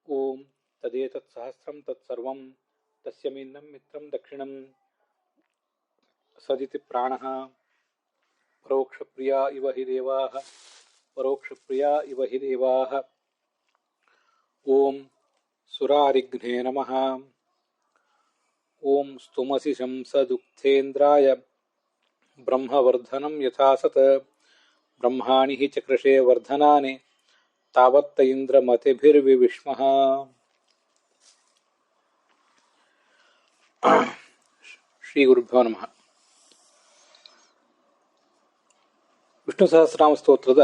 ಓಂ ತದೇತತ್ ಸಹಸ್ರಂ ತತ್ಸರ್ವಂ ತಸ್ಯಮಿನ್ನಂ ಮಿತ್ರಂ ದಕ್ಷಿಣಂ ಸದಿತಿ ಪ್ರಾಣಃ ಪರೋಕ್ಷಪ್ರಿಯಾ ಇವ ಹಿ ದೇವಾಃ ಪರೋಕ್ಷಪ್ರಿಯಾ ಇವ ಹಿ ದೇವಾಃ. ಓಂ ಸುರಾರಿಘ್ನೇ ನಮಃ. ಓಂ ಸ್ತುಮಸಿ ಶಂಸದುಕ್ಥೇಂದ್ರಾಯ ಬ್ರಹ್ಮವರ್ಧನಂ ಯಥಾ ಸತ್ ಬ್ರಹ್ಮಾಣಿ ಹಿ ಚಕ್ರಶೇ ವರ್ಧನಾನಿ ತಾವತ್ತ ಇಂದ್ರಮತಿಭಿರ್ವಿವಿಷ್ಮಃ. ಶ್ರೀ ಗುರುಭ್ಯೋ ನಮಃ. ವಿಷ್ಣು ಸಹಸ್ರನಾಮ ಸ್ತೋತ್ರದ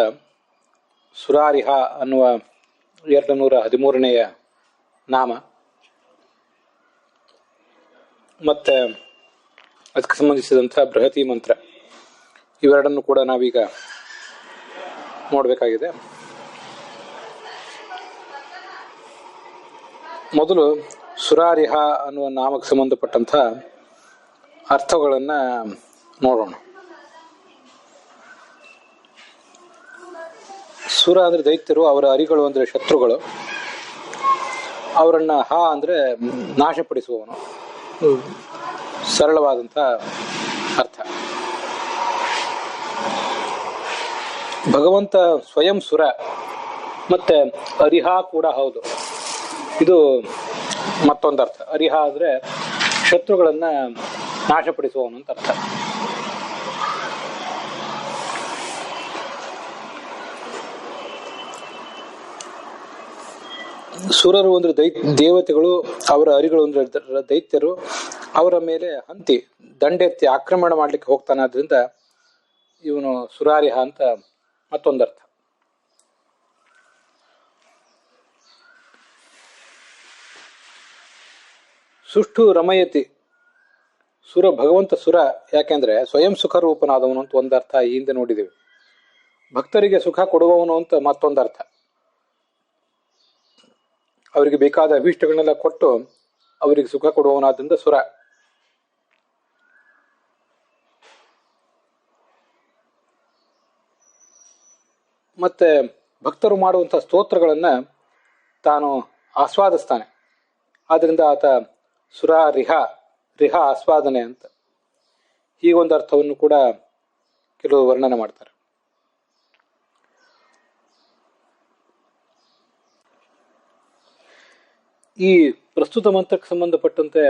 ಸುರಾರಿಹ ಅನ್ನುವ 213ನೇ ನಾಮ ಮತ್ತೆ ಅದಕ್ಕೆ ಸಂಬಂಧಿಸಿದಂಥ ಬೃಹತಿ ಮಂತ್ರ ಇವೆರಡನ್ನು ಕೂಡ ನಾವೀಗ ನೋಡಬೇಕಾಗಿದೆ. ಮೊದಲು ಸುರಾರಿಹ ಅನ್ನುವ ನಾಮಕ್ಕೆ ಸಂಬಂಧಪಟ್ಟಂಥ ಅರ್ಥಗಳನ್ನು ನೋಡೋಣ. ಸುರ ಅಂದರೆ ದೈತ್ಯರು, ಅವರ ಅರಿಗಳು ಅಂದರೆ ಶತ್ರುಗಳು. ಅವರನ್ನು ಹ ಅಂದರೆ ನಾಶಪಡಿಸುವವನು, ಸರಳವಾದಂಥ ಅರ್ಥ. ಭಗವಂತ ಸ್ವಯಂ ಸುರ ಮತ್ತೆ ಅರಿಹ ಕೂಡ ಹೌದು. ಇದು ಮತ್ತೊಂದು ಅರ್ಥ. ಅರಿಹ ಅಂದರೆ ಶತ್ರುಗಳನ್ನು ನಾಶಪಡಿಸುವವನು ಅಂತ ಅರ್ಥ. ಸುರರು ಅಂದ್ರೆ ದೇವತೆಗಳು, ಅವರ ಅರಿಗಳು ಅಂದ್ರೆ ದೈತ್ಯರು. ಅವರ ಮೇಲೆ ಹಂತಿ ದಂಡೆತ್ತಿ ಆಕ್ರಮಣ ಮಾಡ್ಲಿಕ್ಕೆ ಹೋಗ್ತಾನಾದ್ರಿಂದ ಇವನು ಸುರಾರಿಹ ಅಂತ ಮತ್ತೊಂದರ್ಥ. ಸುಷ್ಠು ರಮಯತಿ, ಸುರ ಭಗವಂತ ಸುರ ಯಾಕೆಂದ್ರೆ ಸ್ವಯಂ ಸುಖ ರೂಪನಾದವನು ಅಂತ ಒಂದರ್ಥ ಈ ಹಿಂದೆ ನೋಡಿದ್ದೀವಿ. ಭಕ್ತರಿಗೆ ಸುಖ ಕೊಡುವವನು ಅಂತ ಮತ್ತೊಂದರ್ಥ. ಅವರಿಗೆ ಬೇಕಾದ ಅಭೀಷ್ಟಗಳನ್ನೆಲ್ಲ ಕೊಟ್ಟು ಅವರಿಗೆ ಸುಖ ಕೊಡುವವನಾದ್ರಿಂದ ಸುರ. ಮತ್ತೆ ಭಕ್ತರು ಮಾಡುವಂತಹ ಸ್ತೋತ್ರಗಳನ್ನ ತಾನು ಆಸ್ವಾದಿಸ್ತಾನೆ. ಆದ್ರಿಂದ ಆತ ಸುರ ರಿಹ, ರಿಹ ಆಸ್ವಾದನೆ ಅಂತ ಹೀಗೊಂದು ಅರ್ಥವನ್ನು ಕೂಡ ಕೆಲವು ವರ್ಣನೆ ಮಾಡ್ತಾರೆ. ಈ ಪ್ರಸ್ತುತ ಮಂತ್ರಕ್ಕೆ ಸಂಬಂಧಪಟ್ಟಂತೆ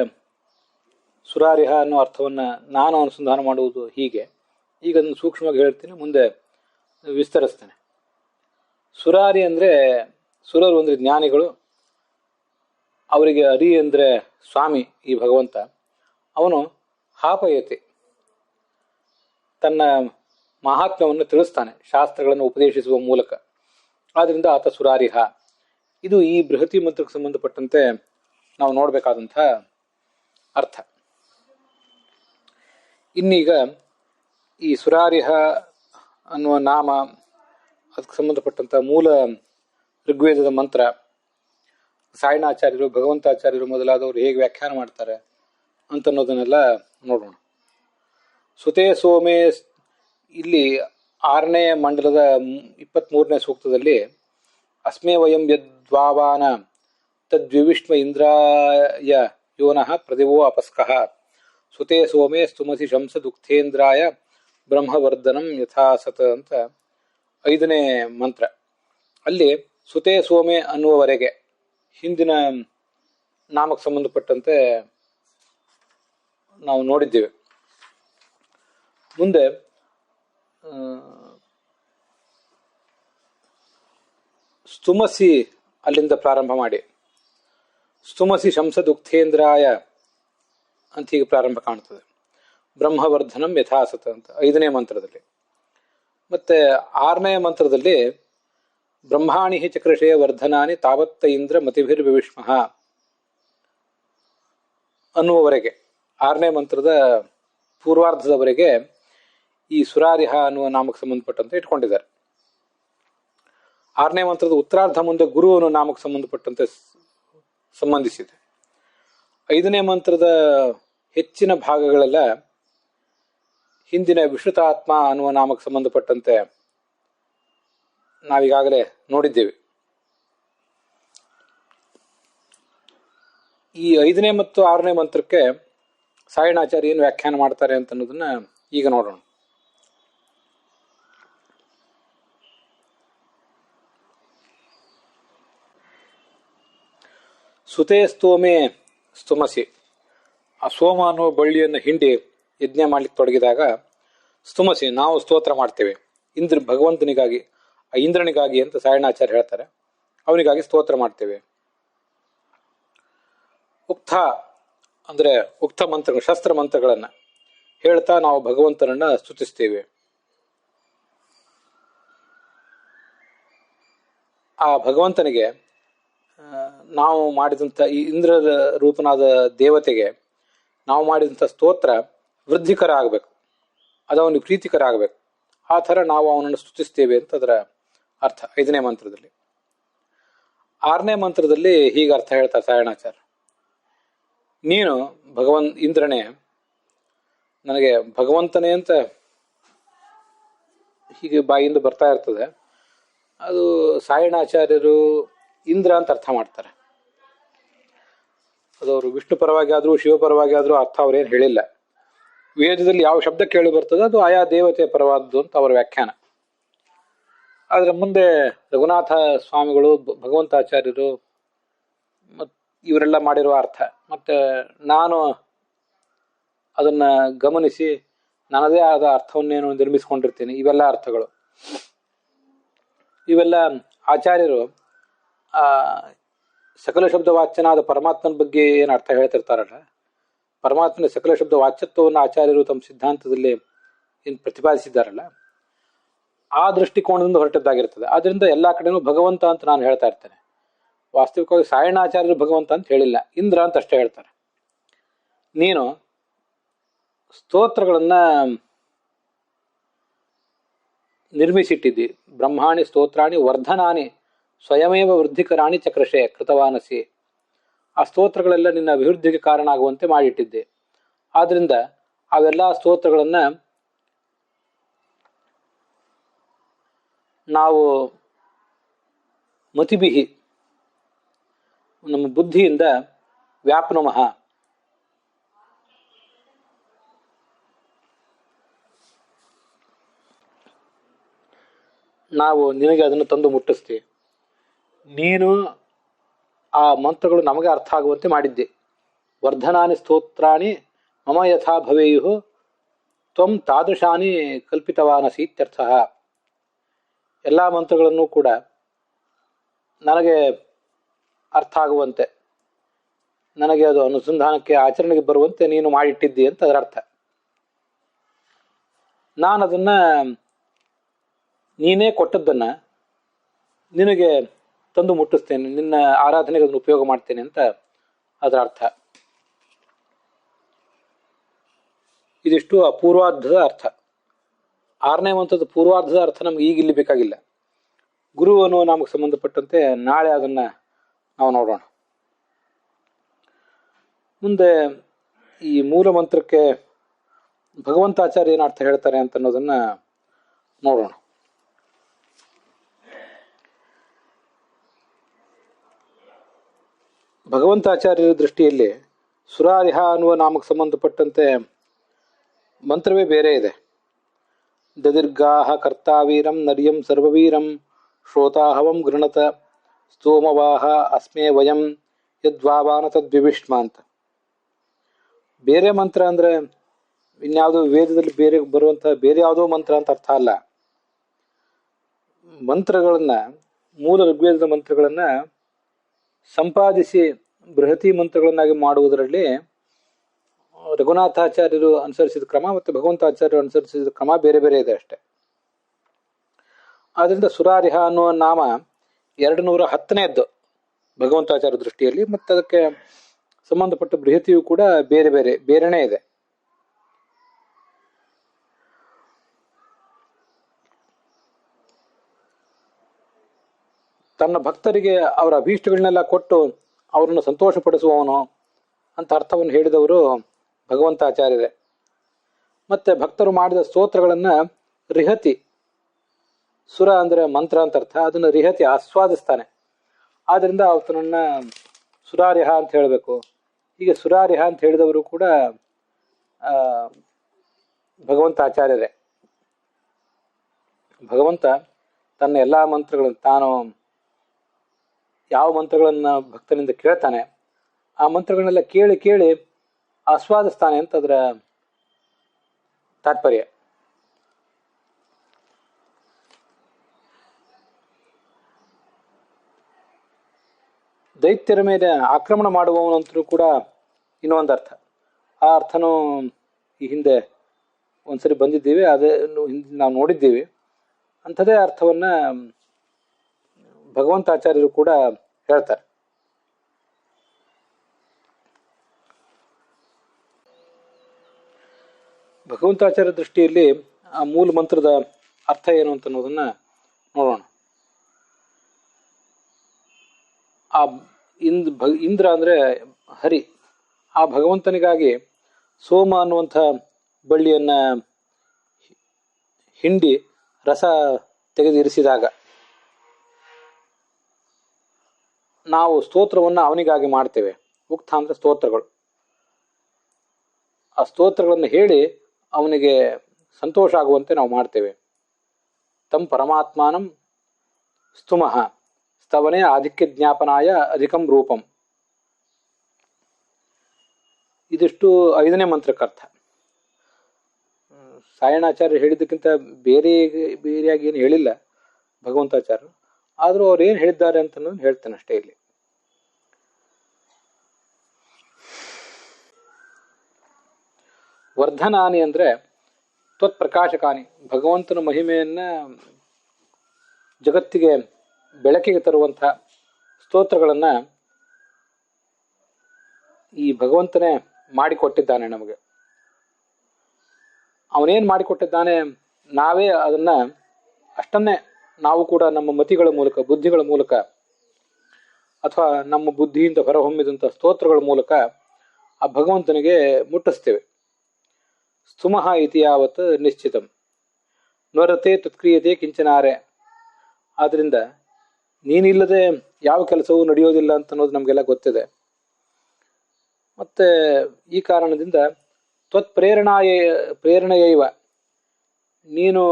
ಸುರಾರಿಹ ಅನ್ನೋ ಅರ್ಥವನ್ನ ನಾನು ಅನುಸಂಧಾನ ಮಾಡುವುದು ಹೀಗೆ. ಈಗ ಅದನ್ನು ಸೂಕ್ಷ್ಮವಾಗಿ ಹೇಳ್ತೀನಿ, ಮುಂದೆ ವಿಸ್ತರಿಸ್ತೇನೆ. ಸುರಾರಿ ಅಂದ್ರೆ ಸುರರು ಅಂದ್ರೆ ಜ್ಞಾನಿಗಳು. ಅವರಿಗೆ ಅರಿ ಅಂದ್ರೆ ಸ್ವಾಮಿ ಈ ಭಗವಂತ. ಅವನು ಹಾಪಯತಿ, ತನ್ನ ಮಹಾತ್ಮ್ಯವನ್ನು ತಿಳಿಸ್ತಾನೆ ಶಾಸ್ತ್ರಗಳನ್ನು ಉಪದೇಶಿಸುವ ಮೂಲಕ. ಆದ್ರಿಂದ ಆತ ಸುರಾರಿಹ. ಇದು ಈ ಬೃಹತಿ ಮಂತ್ರಕ್ಕೆ ಸಂಬಂಧಪಟ್ಟಂತೆ ನಾವು ನೋಡಬೇಕಾದಂಥ ಅರ್ಥ. ಇನ್ನೀಗ ಈ ಸುರಾರಿಹ ಅನ್ನುವ ನಾಮ, ಅದಕ್ಕೆ ಸಂಬಂಧಪಟ್ಟಂತ ಮೂಲ ಋಗ್ವೇದದ ಮಂತ್ರ, ಸಾಯಣಾಚಾರ್ಯರು, ಭಗವಂತಾಚಾರ್ಯರು ಮೊದಲಾದವರು ಹೇಗೆ ವ್ಯಾಖ್ಯಾನ ಮಾಡ್ತಾರೆ ಅಂತನ್ನೋದನ್ನೆಲ್ಲ ನೋಡೋಣ. ಸುತೇ ಸೋಮೆ, ಇಲ್ಲಿ 6ನೇ ಮಂಡಲದ 23ನೇ ಸೂಕ್ತದಲ್ಲಿ ಅಸ್ಮೇ ವಯಂ ಯದ್ವಾವಾನ ತದ್ವಿವಿಷ್ಮ ಇಂದ್ರಾಯ ಯೋನಃ ಪ್ರದಿವೋ ಅಪಸ್ಕಃ ಸುತೇ ಸೋಮೆ ಸ್ತುಮಸಿ ಶಂಸ ದುಕ್ಥೇಂದ್ರಾಯ ಬ್ರಹ್ಮವರ್ಧನಂ ಯಥಾಸತ್ ಅಂತ 5ನೇ ಮಂತ್ರ. ಅಲ್ಲಿ ಸುತೇ ಸೋಮೆ ಅನ್ನುವವರೆಗೆ ಹಿಂದಿನ ನಾಮಕ್ಕೆ ಸಂಬಂಧಪಟ್ಟಂತೆ ನಾವು ನೋಡಿದ್ದೇವೆ. ಮುಂದೆ ಸ್ತುಮಸಿ ಅಲ್ಲಿಂದ ಪ್ರಾರಂಭ ಮಾಡಿ ಸ್ತುಮಸಿ ಶಂಸದುಕ್ಥೇಂದ್ರಾಯ ಅಂತ ಹೀಗೆ ಪ್ರಾರಂಭ ಕಾಣ್ತದೆ. ಬ್ರಹ್ಮವರ್ಧನಂ ಯಥಾಸತ ಅಂತ 5ನೇ ಮಂತ್ರದಲ್ಲಿ. ಮತ್ತೆ 6ನೇ ಮಂತ್ರದಲ್ಲಿ ಬ್ರಹ್ಮಾಣಿ ಚಕ್ರಶೇ ವರ್ಧನಾನಿ ತಾವತ್ತ ಇಂದ್ರ ಮತಿಭಿರ್ವಿವಿಷ್ಮಃ ಅನ್ನುವವರೆಗೆ, 6ನೇ ಮಂತ್ರದ ಪೂರ್ವಾರ್ಧದವರೆಗೆ ಈ ಸುರಾರಿಹ ಅನ್ನುವ ನಾಮಕ್ಕೆ ಸಂಬಂಧಪಟ್ಟಂತೆ ಇಟ್ಕೊಂಡಿದ್ದಾರೆ. 6ನೇ ಮಂತ್ರದ ಉತ್ತರಾರ್ಧ ಮುಂದೆ ಗುರು ಅನ್ನೋ ನಾಮಕ್ಕೆ ಸಂಬಂಧಪಟ್ಟಂತೆ ಸಂಬಂಧಿಸಿದೆ. 5ನೇ ಮಂತ್ರದ ಹೆಚ್ಚಿನ ಭಾಗಗಳೆಲ್ಲ ಹಿಂದಿನ ವಿಶ್ರುತಾತ್ಮ ಅನ್ನುವ ನಾಮಕ್ಕೆ ಸಂಬಂಧಪಟ್ಟಂತೆ ನಾವೀಗಾಗಲೇ ನೋಡಿದ್ದೇವೆ. ಈ 5ನೇ ಮತ್ತು 6ನೇ ಮಂತ್ರಕ್ಕೆ ಸಾಯಣಾಚಾರ್ಯ ಏನು ವ್ಯಾಖ್ಯಾನ ಮಾಡ್ತಾರೆ ಅಂತ ಅನ್ನೋದನ್ನ ಈಗ ನೋಡೋಣ. ಸುತೇ ಸ್ತೋಮೆ ಸ್ತುಮಸಿ. ಆ ಸೋಮ ಅನ್ನೋ ಬಳ್ಳಿಯನ್ನು ಹಿಂಡಿ ಯಜ್ಞ ಮಾಡ್ಲಿಕ್ಕೆ ತೊಡಗಿದಾಗ ಸ್ತುಮಸಿ ನಾವು ಸ್ತೋತ್ರ ಮಾಡ್ತೇವೆ ಭಗವಂತನಿಗಾಗಿ, ಆ ಇಂದ್ರನಿಗಾಗಿ ಅಂತ ಸಾಯಣಾಚಾರ್ಯ ಹೇಳ್ತಾರೆ. ಅವನಿಗಾಗಿ ಸ್ತೋತ್ರ ಮಾಡ್ತೇವೆ. ಉಕ್ತ ಅಂದ್ರೆ ಉಕ್ತ ಮಂತ್ರಗಳು, ಶಸ್ತ್ರ ಮಂತ್ರಗಳನ್ನ ಹೇಳ್ತಾ ನಾವು ಭಗವಂತನನ್ನ ಸ್ತುತಿಸ್ತೇವೆ. ಆ ಭಗವಂತನಿಗೆ ನಾವು ಮಾಡಿದಂಥ ಈ ಇಂದ್ರ ರೂಪನಾದ ದೇವತೆಗೆ ನಾವು ಮಾಡಿದಂಥ ಸ್ತೋತ್ರ ವೃದ್ಧಿಕರ ಆಗಬೇಕು, ಅದು ಅವನಿಗೆ ಪ್ರೀತಿಕರ ಆಗಬೇಕು. ಆ ಥರ ನಾವು ಅವನನ್ನು ಸ್ತುತಿಸ್ತೇವೆ ಅಂತ ಅದರ ಅರ್ಥ 5ನೇ ಮಂತ್ರದಲ್ಲಿ. 6ನೇ ಮಂತ್ರದಲ್ಲಿ ಹೀಗೆ ಅರ್ಥ ಹೇಳ್ತಾರೆ ಸಾಯಣಾಚಾರ್ಯ. ನೀನು ಇಂದ್ರನೇ, ನನಗೆ ಭಗವಂತನೇ ಅಂತ ಹೀಗೆ ಬಾಯಿಂದ ಬರ್ತಾ ಇರ್ತದೆ. ಅದು ಸಾಯಣಾಚಾರ್ಯರು ಇಂದ್ರ ಅಂತ ಅರ್ಥ ಮಾಡ್ತಾರೆ. ಅದು ಅವರು ವಿಷ್ಣು ಪರವಾಗಿ ಆದರೂ ಶಿವ ಪರವಾಗಿ ಆದರೂ ಅರ್ಥ ಅವ್ರೇನು ಹೇಳಿಲ್ಲ. ವೇದದಲ್ಲಿ ಯಾವ ಶಬ್ದ ಕೇಳಿ ಬರ್ತದೆ ಅದು ಆಯಾ ದೇವತೆಯ ಪರವಾದ್ದು ಅಂತ ಅವರ ವ್ಯಾಖ್ಯಾನ. ಆದರೆ ಮುಂದೆ ರಘುನಾಥ ಸ್ವಾಮಿಗಳು, ಭಗವಂತಾಚಾರ್ಯರು ಇವರೆಲ್ಲ ಮಾಡಿರುವ ಅರ್ಥ ಮತ್ತೆ ನಾನು ಅದನ್ನ ಗಮನಿಸಿ ನನ್ನದೇ ಆದ ಅರ್ಥವನ್ನೇನು ನಿರ್ಮಿಸಿಕೊಂಡಿರ್ತೀನಿ. ಇವೆಲ್ಲ ಅರ್ಥಗಳು, ಇವೆಲ್ಲ ಆಚಾರ್ಯರು ಆ ಸಕಲ ಶಬ್ದ ವಾಚ್ಯನಾದ ಪರಮಾತ್ಮನ ಬಗ್ಗೆ ಏನು ಅರ್ಥ ಹೇಳ್ತಿರ್ತಾರಲ್ಲ, ಪರಮಾತ್ಮನ ಸಕಲ ಶಬ್ದ ವಾಚ್ಯತ್ವವನ್ನು ಆಚಾರ್ಯರು ತಮ್ಮ ಸಿದ್ಧಾಂತದಲ್ಲಿ ಏನು ಪ್ರತಿಪಾದಿಸಿದ್ದಾರಲ್ಲ, ಆ ದೃಷ್ಟಿಕೋನದಿಂದ ಹೊರಟದ್ದಾಗಿರ್ತದೆ. ಆದ್ರಿಂದ ಎಲ್ಲಾ ಕಡೆನೂ ಭಗವಂತ ಅಂತ ನಾನು ಹೇಳ್ತಾ ಇರ್ತೇನೆ. ವಾಸ್ತವಿಕವಾಗಿ ಸಾಯಣಾಚಾರ್ಯರು ಭಗವಂತ ಅಂತ ಹೇಳಿಲ್ಲ, ಇಂದ್ರ ಅಂತ ಅಷ್ಟೇ ಹೇಳ್ತಾರೆ. ನೀನು ಸ್ತೋತ್ರಗಳನ್ನ ನಿರ್ಮಿಸಿಟ್ಟಿದ್ದಿ. ಬ್ರಹ್ಮಾಣಿ ಸ್ತೋತ್ರಾಣಿ ವರ್ಧನಾನಿ ಸ್ವಯಮೇವ ವೃದ್ಧಿಕರಾಣಿ ಚಕ್ರಶೆ ಕೃತವಾನಸಿ. ಆ ಸ್ತೋತ್ರಗಳೆಲ್ಲ ನಿನ್ನ ಅಭಿವೃದ್ಧಿಗೆ ಕಾರಣ ಆಗುವಂತೆ ಮಾಡಿಟ್ಟಿದ್ದೆ. ಆದ್ರಿಂದ ಅವೆಲ್ಲ ಸ್ತೋತ್ರಗಳನ್ನ ನಾವು ಮತಿಬಿಹಿ ನಮ್ಮ ಬುದ್ಧಿಯಿಂದ ವ್ಯಾಪನಮಃ ನಾವು ನಿನಗೆ ಅದನ್ನು ತಂದು ಮುಟ್ಟಿಸ್ತೀವಿ. ನೀನು ಆ ಮಂತ್ರಗಳು ನಮಗೆ ಅರ್ಥ ಆಗುವಂತೆ ಮಾಡಿದ್ದೆ. ವರ್ಧನಾನಿ ಸ್ತೋತ್ರಾಣಿ ಮಮ ಯಥಾ ಭವೇಯು ತ್ವಂ ತಾದೃಶಾನಿ ಕಲ್ಪಿತವಾನಸಿ ಇತ್ಯರ್ಥ. ಎಲ್ಲ ಮಂತ್ರಗಳನ್ನು ಕೂಡ ನನಗೆ ಅರ್ಥ ಆಗುವಂತೆ, ನನಗೆ ಅದು ಅನುಸಂಧಾನಕ್ಕೆ ಆಚರಣೆಗೆ ಬರುವಂತೆ ನೀನು ಮಾಡಿಟ್ಟಿದ್ದಿ ಅಂತ ಅದರ ಅರ್ಥ. ನಾನು ಅದನ್ನ ನೀನೇ ಕೊಟ್ಟದ್ದನ್ನ ನಿನಗೆ ತಂದು ಮುಟ್ಟಿಸ್ತೇನೆ, ನಿನ್ನ ಆರಾಧನೆಗೆ ಅದನ್ನು ಉಪಯೋಗ ಮಾಡ್ತೇನೆ ಅಂತ ಅದರ ಅರ್ಥ. ಇದಿಷ್ಟು ಪೂರ್ವಾರ್ಧದ ಅರ್ಥ. 6ನೇ ಮಂತ್ರದ ಪೂರ್ವಾರ್ಧದ ಅರ್ಥ ನಮ್ಗೆ ಈಗ ಇಲ್ಲಿ ಬೇಕಾಗಿಲ್ಲ. ಗುರು ಅನ್ನುವ ನಮಗೆ ಸಂಬಂಧಪಟ್ಟಂತೆ ನಾಳೆ ಅದನ್ನ ನಾವು ನೋಡೋಣ. ಮುಂದೆ ಈ ಮೂಲ ಮಂತ್ರಕ್ಕೆ ಭಗವಂತಾಚಾರ್ಯ ಏನು ಅರ್ಥ ಹೇಳ್ತಾರೆ ಅಂತ ಅನ್ನೋದನ್ನ ನೋಡೋಣ. ಭಗವಂತಾಚಾರ್ಯರ ದೃಷ್ಟಿಯಲ್ಲಿ ಸುರಾರಿಹ ಅನ್ನುವ ನಾಮಕ್ಕೆ ಸಂಬಂಧಪಟ್ಟಂತೆ ಮಂತ್ರವೇ ಬೇರೆ ಇದೆ. ದದಿರ್ಗಾಹ ಕರ್ತಾವೀರಂ ನರ್ಯಂ ಸರ್ವವೀರಂ ಶ್ರೋತಾಹವಂ ಗೃಣತ ಸ್ತೋಮವಾಹ ಅಸ್ಮೇ ವಯಂ ಯದ್ವಾವಾನ ತದ್ವಿವಿಷ್ಮ ಅಂತ. ಬೇರೆ ಮಂತ್ರ ಅಂದ್ರೆ ಇನ್ಯಾವುದೋ ವೇದದಲ್ಲಿ ಬೇರೆ ಬರುವಂತಹ ಬೇರೆ ಯಾವುದೋ ಮಂತ್ರ ಅಂತ ಅರ್ಥ ಅಲ್ಲ. ಮಂತ್ರಗಳನ್ನ, ಮೂಲ ಋಗ್ವೇದದ ಮಂತ್ರಗಳನ್ನ ಸಂಪಾದಿಸಿ ಬೃಹತಿ ಮಂತ್ರಗಳನ್ನಾಗಿ ಮಾಡುವುದರಲ್ಲಿ ರಘುನಾಥಾಚಾರ್ಯರು ಅನುಸರಿಸಿದ ಕ್ರಮ ಮತ್ತು ಭಗವಂತಾಚಾರ್ಯರು ಅನುಸರಿಸಿದ ಕ್ರಮ ಬೇರೆ ಬೇರೆ ಇದೆ ಅಷ್ಟೆ. ಆದ್ರಿಂದ ಸುರಾರಿಹ ಅನ್ನುವ ನಾಮ 210ನೇದ್ದು ಭಗವಂತಾಚಾರ್ಯ ದೃಷ್ಟಿಯಲ್ಲಿ, ಮತ್ತು ಅದಕ್ಕೆ ಸಂಬಂಧಪಟ್ಟ ಬೃಹತಿಯು ಕೂಡ ಬೇರೆನೇ ಇದೆ. ತನ್ನ ಭಕ್ತರಿಗೆ ಅವರ ಅಭೀಷ್ಟಗಳನ್ನೆಲ್ಲ ಕೊಟ್ಟು ಅವರನ್ನು ಸಂತೋಷಪಡಿಸುವವನು ಅಂತ ಅರ್ಥವನ್ನು ಹೇಳಿದವರು ಭಗವಂತಾಚಾರ್ಯರೇ. ಮತ್ತೆ ಭಕ್ತರು ಮಾಡಿದ ಸ್ತೋತ್ರಗಳನ್ನ ರಿಹತಿ, ಸುರ ಅಂದ್ರೆ ಮಂತ್ರ ಅಂತ ಅರ್ಥ, ಅದನ್ನ ರಿಹತಿ ಆಸ್ವಾದಿಸ್ತಾನೆ. ಆದ್ರಿಂದ ಆತನನ್ನ ಸುರಾರಿಹ ಅಂತ ಹೇಳಬೇಕು, ಹೀಗೆ ಸುರಾರಿಹ ಅಂತ ಹೇಳಿದವರು ಕೂಡ ಭಗವಂತ ಆಚಾರ್ಯರೇ. ಭಗವಂತ ತನ್ನ ಎಲ್ಲ ಮಂತ್ರಗಳನ್ನು ತಾನು ಯಾವ ಮಂತ್ರಗಳನ್ನ ಭಕ್ತನಿಂದ ಕೇಳ್ತಾನೆ ಆ ಮಂತ್ರಗಳನ್ನೆಲ್ಲ ಕೇಳಿ ಕೇಳಿ ಆಸ್ವಾದಿಸ್ತಾನೆ ಅಂತ ಅದರ ತಾತ್ಪರ್ಯ. ದೈತ್ಯರ ಮೇಲೆ ಆಕ್ರಮಣ ಮಾಡುವವನಂತರೂ ಕೂಡ ಇನ್ನೊಂದು ಅರ್ಥ. ಆ ಅರ್ಥನೂ ಈ ಹಿಂದೆ ಒಂದ್ಸರಿ ಬಂದಿದ್ದೀವಿ, ಅದೇ ನಾವು ನೋಡಿದ್ದೀವಿ. ಅಂಥದೇ ಅರ್ಥವನ್ನ ಭಗವಂತಾಚಾರ್ಯರು ಕೂಡ ಹೇಳ್ತಾರೆ. ಭಗವಂತಾಚಾರ್ಯ ದೃಷ್ಟಿಯಲ್ಲಿ ಆ ಮೂಲ ಮಂತ್ರದ ಅರ್ಥ ಏನು ಅಂತ ಅನ್ನೋದನ್ನ ನೋಡೋಣ. ಆ ಇಂದ್ರ ಅಂದ್ರೆ ಹರಿ. ಆ ಭಗವಂತನಿಗಾಗಿ ಸೋಮ ಅನ್ನುವಂಥ ಬಳ್ಳಿಯನ್ನ ಹಿಂಡಿ ರಸ ತೆಗೆದಿರಿಸಿದಾಗ ನಾವು ಸ್ತೋತ್ರವನ್ನ ಅವನಿಗಾಗಿ ಮಾಡ್ತೇವೆ. ಉಕ್ತ ಅಂದ್ರೆ ಸ್ತೋತ್ರಗಳು. ಆ ಸ್ತೋತ್ರಗಳನ್ನು ಹೇಳಿ ಅವನಿಗೆ ಸಂತೋಷ ಆಗುವಂತೆ ನಾವು ಮಾಡ್ತೇವೆ. ತಂ ಪರಮಾತ್ಮಾನಂ ಸ್ತುಮಃ ಸ್ತವನೇ ಆಧಿಕ್ಯ ಜ್ಞಾಪನಾಯ ಅಧಿಕಂ ರೂಪಂ. ಇದಿಷ್ಟು 5ನೇ ಮಂತ್ರಕ್ಕರ್ಥ. ಸಾಯಣಾಚಾರ್ಯ ಹೇಳಿದ್ದಕ್ಕಿಂತ ಬೇರೆಯಾಗಿ ಏನು ಹೇಳಿಲ್ಲ ಭಗವಂತಾಚಾರ್ಯರು. ಆದರೂ ಅವ್ರು ಏನು ಹೇಳಿದ್ದಾರೆ ಅಂತ ಹೇಳ್ತೇನೆ ಅಷ್ಟೇ. ಇಲ್ಲಿ ವರ್ಧನಾನಿ ಅಂದ್ರೆ ತ್ವತ್ಪ್ರಕಾಶಕಾನಿ. ಭಗವಂತನ ಮಹಿಮೆಯನ್ನ ಜಗತ್ತಿಗೆ ಬೆಳಕಿಗೆ ತರುವಂತಹ ಸ್ತೋತ್ರಗಳನ್ನ ಈ ಭಗವಂತನೇ ಮಾಡಿಕೊಟ್ಟಿದ್ದಾನೆ ನಮಗೆ. ಅವನೇನ್ ಮಾಡಿಕೊಟ್ಟಿದ್ದಾನೆ, ನಾವೇ ಅದನ್ನ ಅಷ್ಟನ್ನೇ ನಾವು ಕೂಡ ನಮ್ಮ ಮತಿಗಳ ಮೂಲಕ, ಬುದ್ಧಿಗಳ ಮೂಲಕ, ಅಥವಾ ನಮ್ಮ ಬುದ್ಧಿಯಿಂದ ಹೊರಹೊಮ್ಮಿದಂಥ ಸ್ತೋತ್ರಗಳ ಮೂಲಕ ಆ ಭಗವಂತನಿಗೆ ಮುಟ್ಟಿಸ್ತೇವೆ. ಸ್ತುಮಃ ಇತಿ ಯಾವತ್ ನಿಶ್ಚಿತಂ ನ್ವರತೆ ತತ್ಕ್ರಿಯತೆ ಕಿಂಚನಾರೆ. ಆದ್ರಿಂದ ನೀನಿಲ್ಲದೆ ಯಾವ ಕೆಲಸವೂ ನಡೆಯೋದಿಲ್ಲ ಅಂತ ಅನ್ನೋದು ನಮಗೆಲ್ಲ ಗೊತ್ತಿದೆ. ಮತ್ತೆ ಈ ಕಾರಣದಿಂದ ಪ್ರೇರಣೆಯೈವ, ನೀನು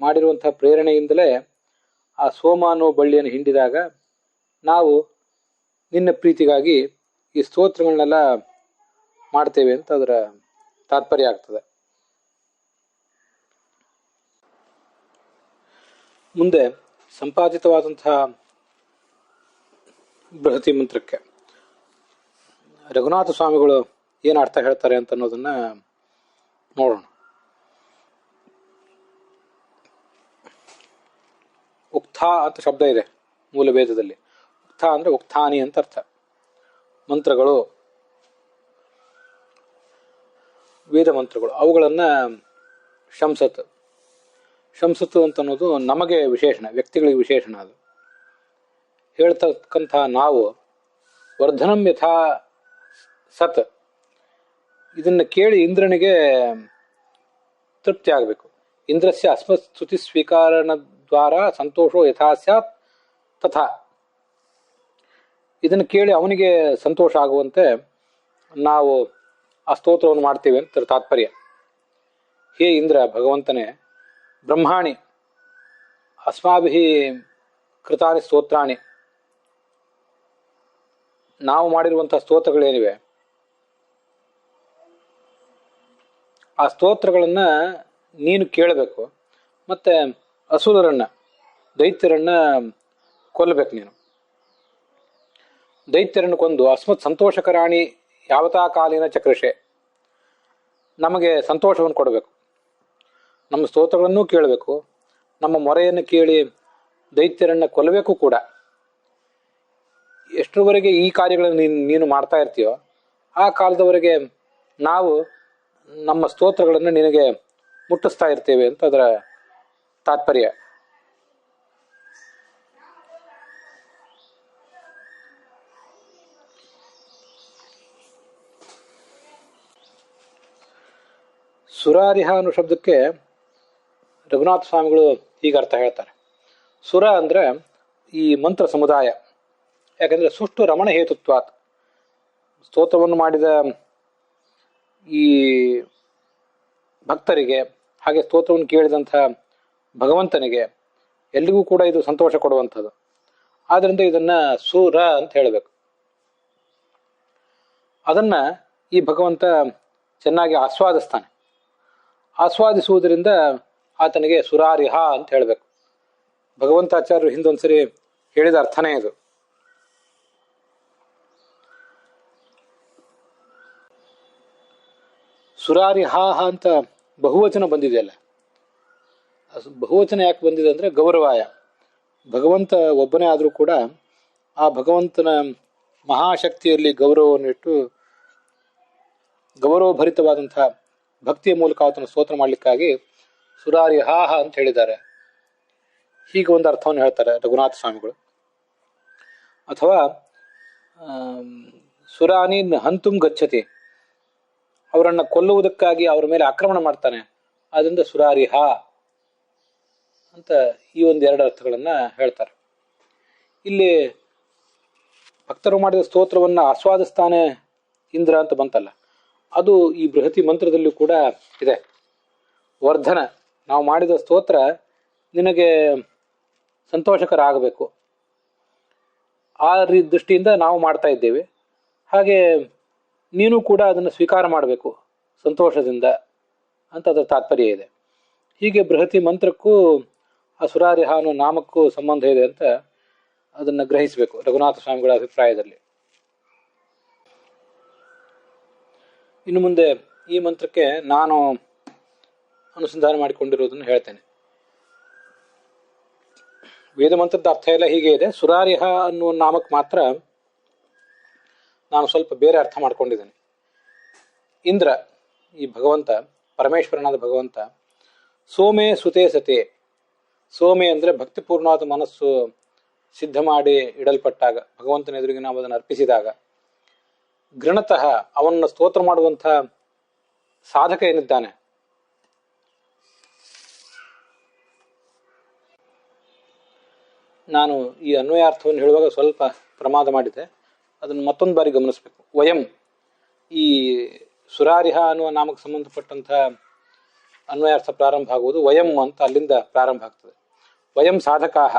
ಮಾಡಿರುವಂತಹ ಪ್ರೇರಣೆಯಿಂದಲೇ ಆ ಸೋಮ ಅನ್ನೋ ಬಳ್ಳಿಯನ್ನು ಹಿಂಡಿದಾಗ ನಾವು ನಿನ್ನ ಪ್ರೀತಿಗಾಗಿ ಈ ಸ್ತೋತ್ರಗಳನ್ನೆಲ್ಲ ಮಾಡ್ತೇವೆ ಅಂತ ಅದರ ತಾತ್ಪರ್ಯ ಆಗ್ತದೆ. ಮುಂದೆ ಸಂಪಾದಿತವಾದಂತಹ ಬೃಹತಿ ಮಂತ್ರಕ್ಕೆ ರಘುನಾಥ ಸ್ವಾಮಿಗಳು ಏನು ಅರ್ಥ ಹೇಳ್ತಾರೆ ಅಂತ ಅನ್ನೋದನ್ನ ನೋಡೋಣ. ಉಕ್ಥ ಅಂತ ಶಬ್ದ ಇದೆ ಮೂಲ ವೇದದಲ್ಲಿ. ಉಕ್ಥ ಅಂದ್ರೆ ಉಕ್ಥಾನಿ ಅಂತ ಅರ್ಥ. ಮಂತ್ರಗಳು, ವೇದ ಮಂತ್ರಗಳು, ಅವುಗಳನ್ನ ಶಂಸತ್. ಶಂಸತ್ ಅಂತ ಅನ್ನೋದು ನಮಗೆ ವಿಶೇಷಣ, ವ್ಯಕ್ತಿಗಳಿಗೆ ವಿಶೇಷಣ. ಅದು ಹೇಳ್ತಕ್ಕಂಥ ನಾವು ವರ್ಧನಂ ಯಥಾ ಸತ್, ಇದನ್ನ ಕೇಳಿ ಇಂದ್ರನಿಗೆ ತೃಪ್ತಿ ಆಗಬೇಕು. ಇಂದ್ರಸ್ಯ ಅಸ್ಮತ್ ಸ್ತುತಿ ಸ್ವೀಕಾರಣ ದ್ವಾರ ಸಂತೋಷೋ ಯಥಾ ಸ್ಯಾತ್ ತಥಾ. ಇದನ್ನು ಕೇಳಿ ಅವನಿಗೆ ಸಂತೋಷ ಆಗುವಂತೆ ನಾವು ಆ ಸ್ತೋತ್ರವನ್ನು ಮಾಡ್ತೇವೆ ಅಂತ ತಾತ್ಪರ್ಯ. ಹೇ ಇಂದ್ರ, ಭಗವಂತನೇ, ಬ್ರಹ್ಮಾಣಿ ಅಸ್ಮಾಭಿ ಕೃತಾನಿ ಸ್ತೋತ್ರಾಣಿ, ನಾವು ಮಾಡಿರುವಂತಹ ಸ್ತೋತ್ರಗಳೇನಿವೆ ಆ ಸ್ತೋತ್ರಗಳನ್ನ ನೀನು ಕೇಳಬೇಕು. ಮತ್ತೆ ಅಸುರರನ್ನ, ದೈತ್ಯರನ್ನ ಕೊಲ್ಲಬೇಕು ನೀನು. ದೈತ್ಯರನ್ನು ಕೊಂದು ಅಸ್ಮತ್ ಸಂತೋಷಕರಾಣಿ ಯಾವತಾ ಕಾಲಿನ ಚಕ್ರಶೆ, ನಮಗೆ ಸಂತೋಷವನ್ನು ಕೊಡಬೇಕು. ನಮ್ಮ ಸ್ತೋತ್ರಗಳನ್ನೂ ಕೇಳಬೇಕು, ನಮ್ಮ ಮೊರೆಯನ್ನು ಕೇಳಿ ದೈತ್ಯರನ್ನ ಕೊಲ್ಲಬೇಕು ಕೂಡ. ಎಷ್ಟರವರೆಗೆ ಈ ಕಾರ್ಯಗಳನ್ನು ನೀನು ಮಾಡ್ತಾ ಇರ್ತೀಯೋ ಆ ಕಾಲದವರೆಗೆ ನಾವು ನಮ್ಮ ಸ್ತೋತ್ರಗಳನ್ನು ನಿನಗೆ ಮುಟ್ಟಿಸ್ತಾ ಇರ್ತೇವೆ ಅಂತ ಅದರ ತಾತ್ಪರ್ಯ. ಸುರಾರಿಹ ಅನ್ನೋ ಶಬ್ದಕ್ಕೆ ರಘುನಾಥ ಸ್ವಾಮಿಗಳು ಹೀಗೆ ಅರ್ಥ ಹೇಳ್ತಾರೆ. ಸುರ ಅಂದ್ರೆ ಈ ಮಂತ್ರ ಸಮುದಾಯ. ಯಾಕಂದ್ರೆ ಸುಷ್ಟು ರಮಣ ಹೇತುತ್ವಾತ್, ಸ್ತೋತ್ರವನ್ನು ಮಾಡಿದ ಈ ಭಕ್ತರಿಗೆ ಹಾಗೆ ಸ್ತೋತ್ರವನ್ನು ಕೇಳಿದಂಥ ಭಗವಂತನಿಗೆ ಎಲ್ಲಿಗೂ ಕೂಡ ಇದು ಸಂತೋಷ ಕೊಡುವಂಥದ್ದು. ಆದ್ದರಿಂದ ಇದನ್ನ ಸುರ ಅಂತ ಹೇಳಬೇಕು. ಅದನ್ನ ಈ ಭಗವಂತ ಚೆನ್ನಾಗಿ ಆಸ್ವಾದಿಸ್ತಾನೆ. ಆಸ್ವಾದಿಸುವುದರಿಂದ ಆತನಿಗೆ ಸುರಾರಿಹ ಅಂತ ಹೇಳಬೇಕು. ಭಗವಂತಾಚಾರ್ಯರು ಹಿಂದೊಂದ್ಸರಿ ಹೇಳಿದ ಅರ್ಥನೇ ಇದು. ಸುರಾರಿಹಾಹ ಅಂತ ಬಹುವಚನ ಬಂದಿದೆಯಲ್ಲ, ಬಹುವಚನ ಯಾಕೆ ಬಂದಿದೆ ಅಂದ್ರೆ ಗೌರವಾಯ. ಭಗವಂತ ಒಬ್ಬನೇ ಆದರೂ ಕೂಡ ಆ ಭಗವಂತನ ಮಹಾಶಕ್ತಿಯಲ್ಲಿ ಗೌರವವನ್ನಿಟ್ಟು ಗೌರವಭರಿತವಾದಂತಹ ಭಕ್ತಿಯ ಮೂಲಕ ಆತನ ಸ್ತೋತ್ರ ಮಾಡಲಿಕ್ಕಾಗಿ ಸುರಾರಿಹಾಹ ಅಂತ ಹೇಳಿದ್ದಾರೆ. ಹೀಗೆ ಒಂದು ಅರ್ಥವನ್ನು ಹೇಳ್ತಾರೆ ರಘುನಾಥ ಸ್ವಾಮಿಗಳು. ಅಥವಾ ಸುರಾನಿನ್ ಹಂತುಂ ಗಚ್ಚತಿ, ಅವರನ್ನ ಕೊಲ್ಲುವುದಕ್ಕಾಗಿ ಅವರ ಮೇಲೆ ಆಕ್ರಮಣ ಮಾಡ್ತಾನೆ, ಅದರಿಂದ ಸುರಾರಿಹ ಅಂತ ಈ ಒಂದೆರಡು ಅರ್ಥಗಳನ್ನ ಹೇಳ್ತಾರೆ. ಇಲ್ಲಿ ಭಕ್ತರು ಮಾಡಿದ ಸ್ತೋತ್ರವನ್ನ ಆಸ್ವಾದಿಸ್ತಾನೆ ಇಂದ್ರ ಅಂತ ಬಂತಲ್ಲ, ಅದು ಈ ಬೃಹತಿ ಮಂತ್ರದಲ್ಲೂ ಕೂಡ ಇದೆ. ವರ್ಧನ, ನಾವು ಮಾಡಿದ ಸ್ತೋತ್ರ ನಿನಗೆ ಸಂತೋಷಕರ ಆಗಬೇಕು, ಆ ದೃಷ್ಟಿಯಿಂದ ನಾವು ಮಾಡ್ತಾ ಇದ್ದೇವೆ, ಹಾಗೆ ನೀನು ಕೂಡ ಅದನ್ನು ಸ್ವೀಕಾರ ಮಾಡಬೇಕು ಸಂತೋಷದಿಂದ ಅಂತ ಅದರ ತಾತ್ಪರ್ಯ ಇದೆ. ಹೀಗೆ ಬೃಹತಿ ಮಂತ್ರಕ್ಕೂ ಆ ಸುರಾರಿಹ ಅನ್ನೋ ನಾಮಕ್ಕೂ ಸಂಬಂಧ ಇದೆ ಅಂತ ಅದನ್ನು ಗ್ರಹಿಸಬೇಕು ರಘುನಾಥ ಸ್ವಾಮಿಗಳ ಅಭಿಪ್ರಾಯದಲ್ಲಿ. ಇನ್ನು ಮುಂದೆ ಈ ಮಂತ್ರಕ್ಕೆ ನಾನು ಅನುಸಂಧಾನ ಮಾಡಿಕೊಂಡಿರುವುದನ್ನು ಹೇಳ್ತೇನೆ. ವೇದ ಮಂತ್ರದ ಅರ್ಥ ಎಲ್ಲ ಹೀಗೆ ಇದೆ. ಸುರಾರಿಹ ಅನ್ನುವ ನಾಮಕ್ಕೆ ಮಾತ್ರ ನಾನು ಸ್ವಲ್ಪ ಬೇರೆ ಅರ್ಥ ಮಾಡ್ಕೊಂಡಿದ್ದೇನೆ. ಇಂದ್ರ, ಈ ಭಗವಂತ, ಪರಮೇಶ್ವರನಾದ ಭಗವಂತ, ಸೋಮೆ ಸುತೆ ಸತೆ. ಸೋಮೆ ಅಂದರೆ ಭಕ್ತಿಪೂರ್ಣವಾದ ಮನಸ್ಸು ಸಿದ್ಧ ಮಾಡಿ ಇಡಲ್ಪಟ್ಟಾಗ, ಭಗವಂತನ ಎದುರಿಗೆ ನಾವು ಅದನ್ನು ಅರ್ಪಿಸಿದಾಗ, ಗೃಣತಃ ಅವನನ್ನು ಸ್ತೋತ್ರ ಮಾಡುವಂಥ ಸಾಧಕ ಏನಿದ್ದಾನೆ, ನಾನು ಈ ಅನ್ವಯಾರ್ಥವನ್ನು ಹೇಳುವಾಗ ಸ್ವಲ್ಪ ಪ್ರಮಾದ ಮಾಡಿದೆ, ಅದನ್ನು ಮತ್ತೊಂದು ಬಾರಿ ಗಮನಿಸಬೇಕು. ವಯಂ, ಈ ಸುರಾರಿಹ ಅನ್ನುವ ನಾಮಕ್ಕೆ ಸಂಬಂಧಪಟ್ಟಂಥ ಅನ್ವಯಾರ್ಥ ಪ್ರಾರಂಭ ಆಗುವುದು ವಯಂ ಅಂತ, ಅಲ್ಲಿಂದ ಪ್ರಾರಂಭ ಆಗ್ತದೆ. ವಯಂ ಸಾಧಕಾಹ,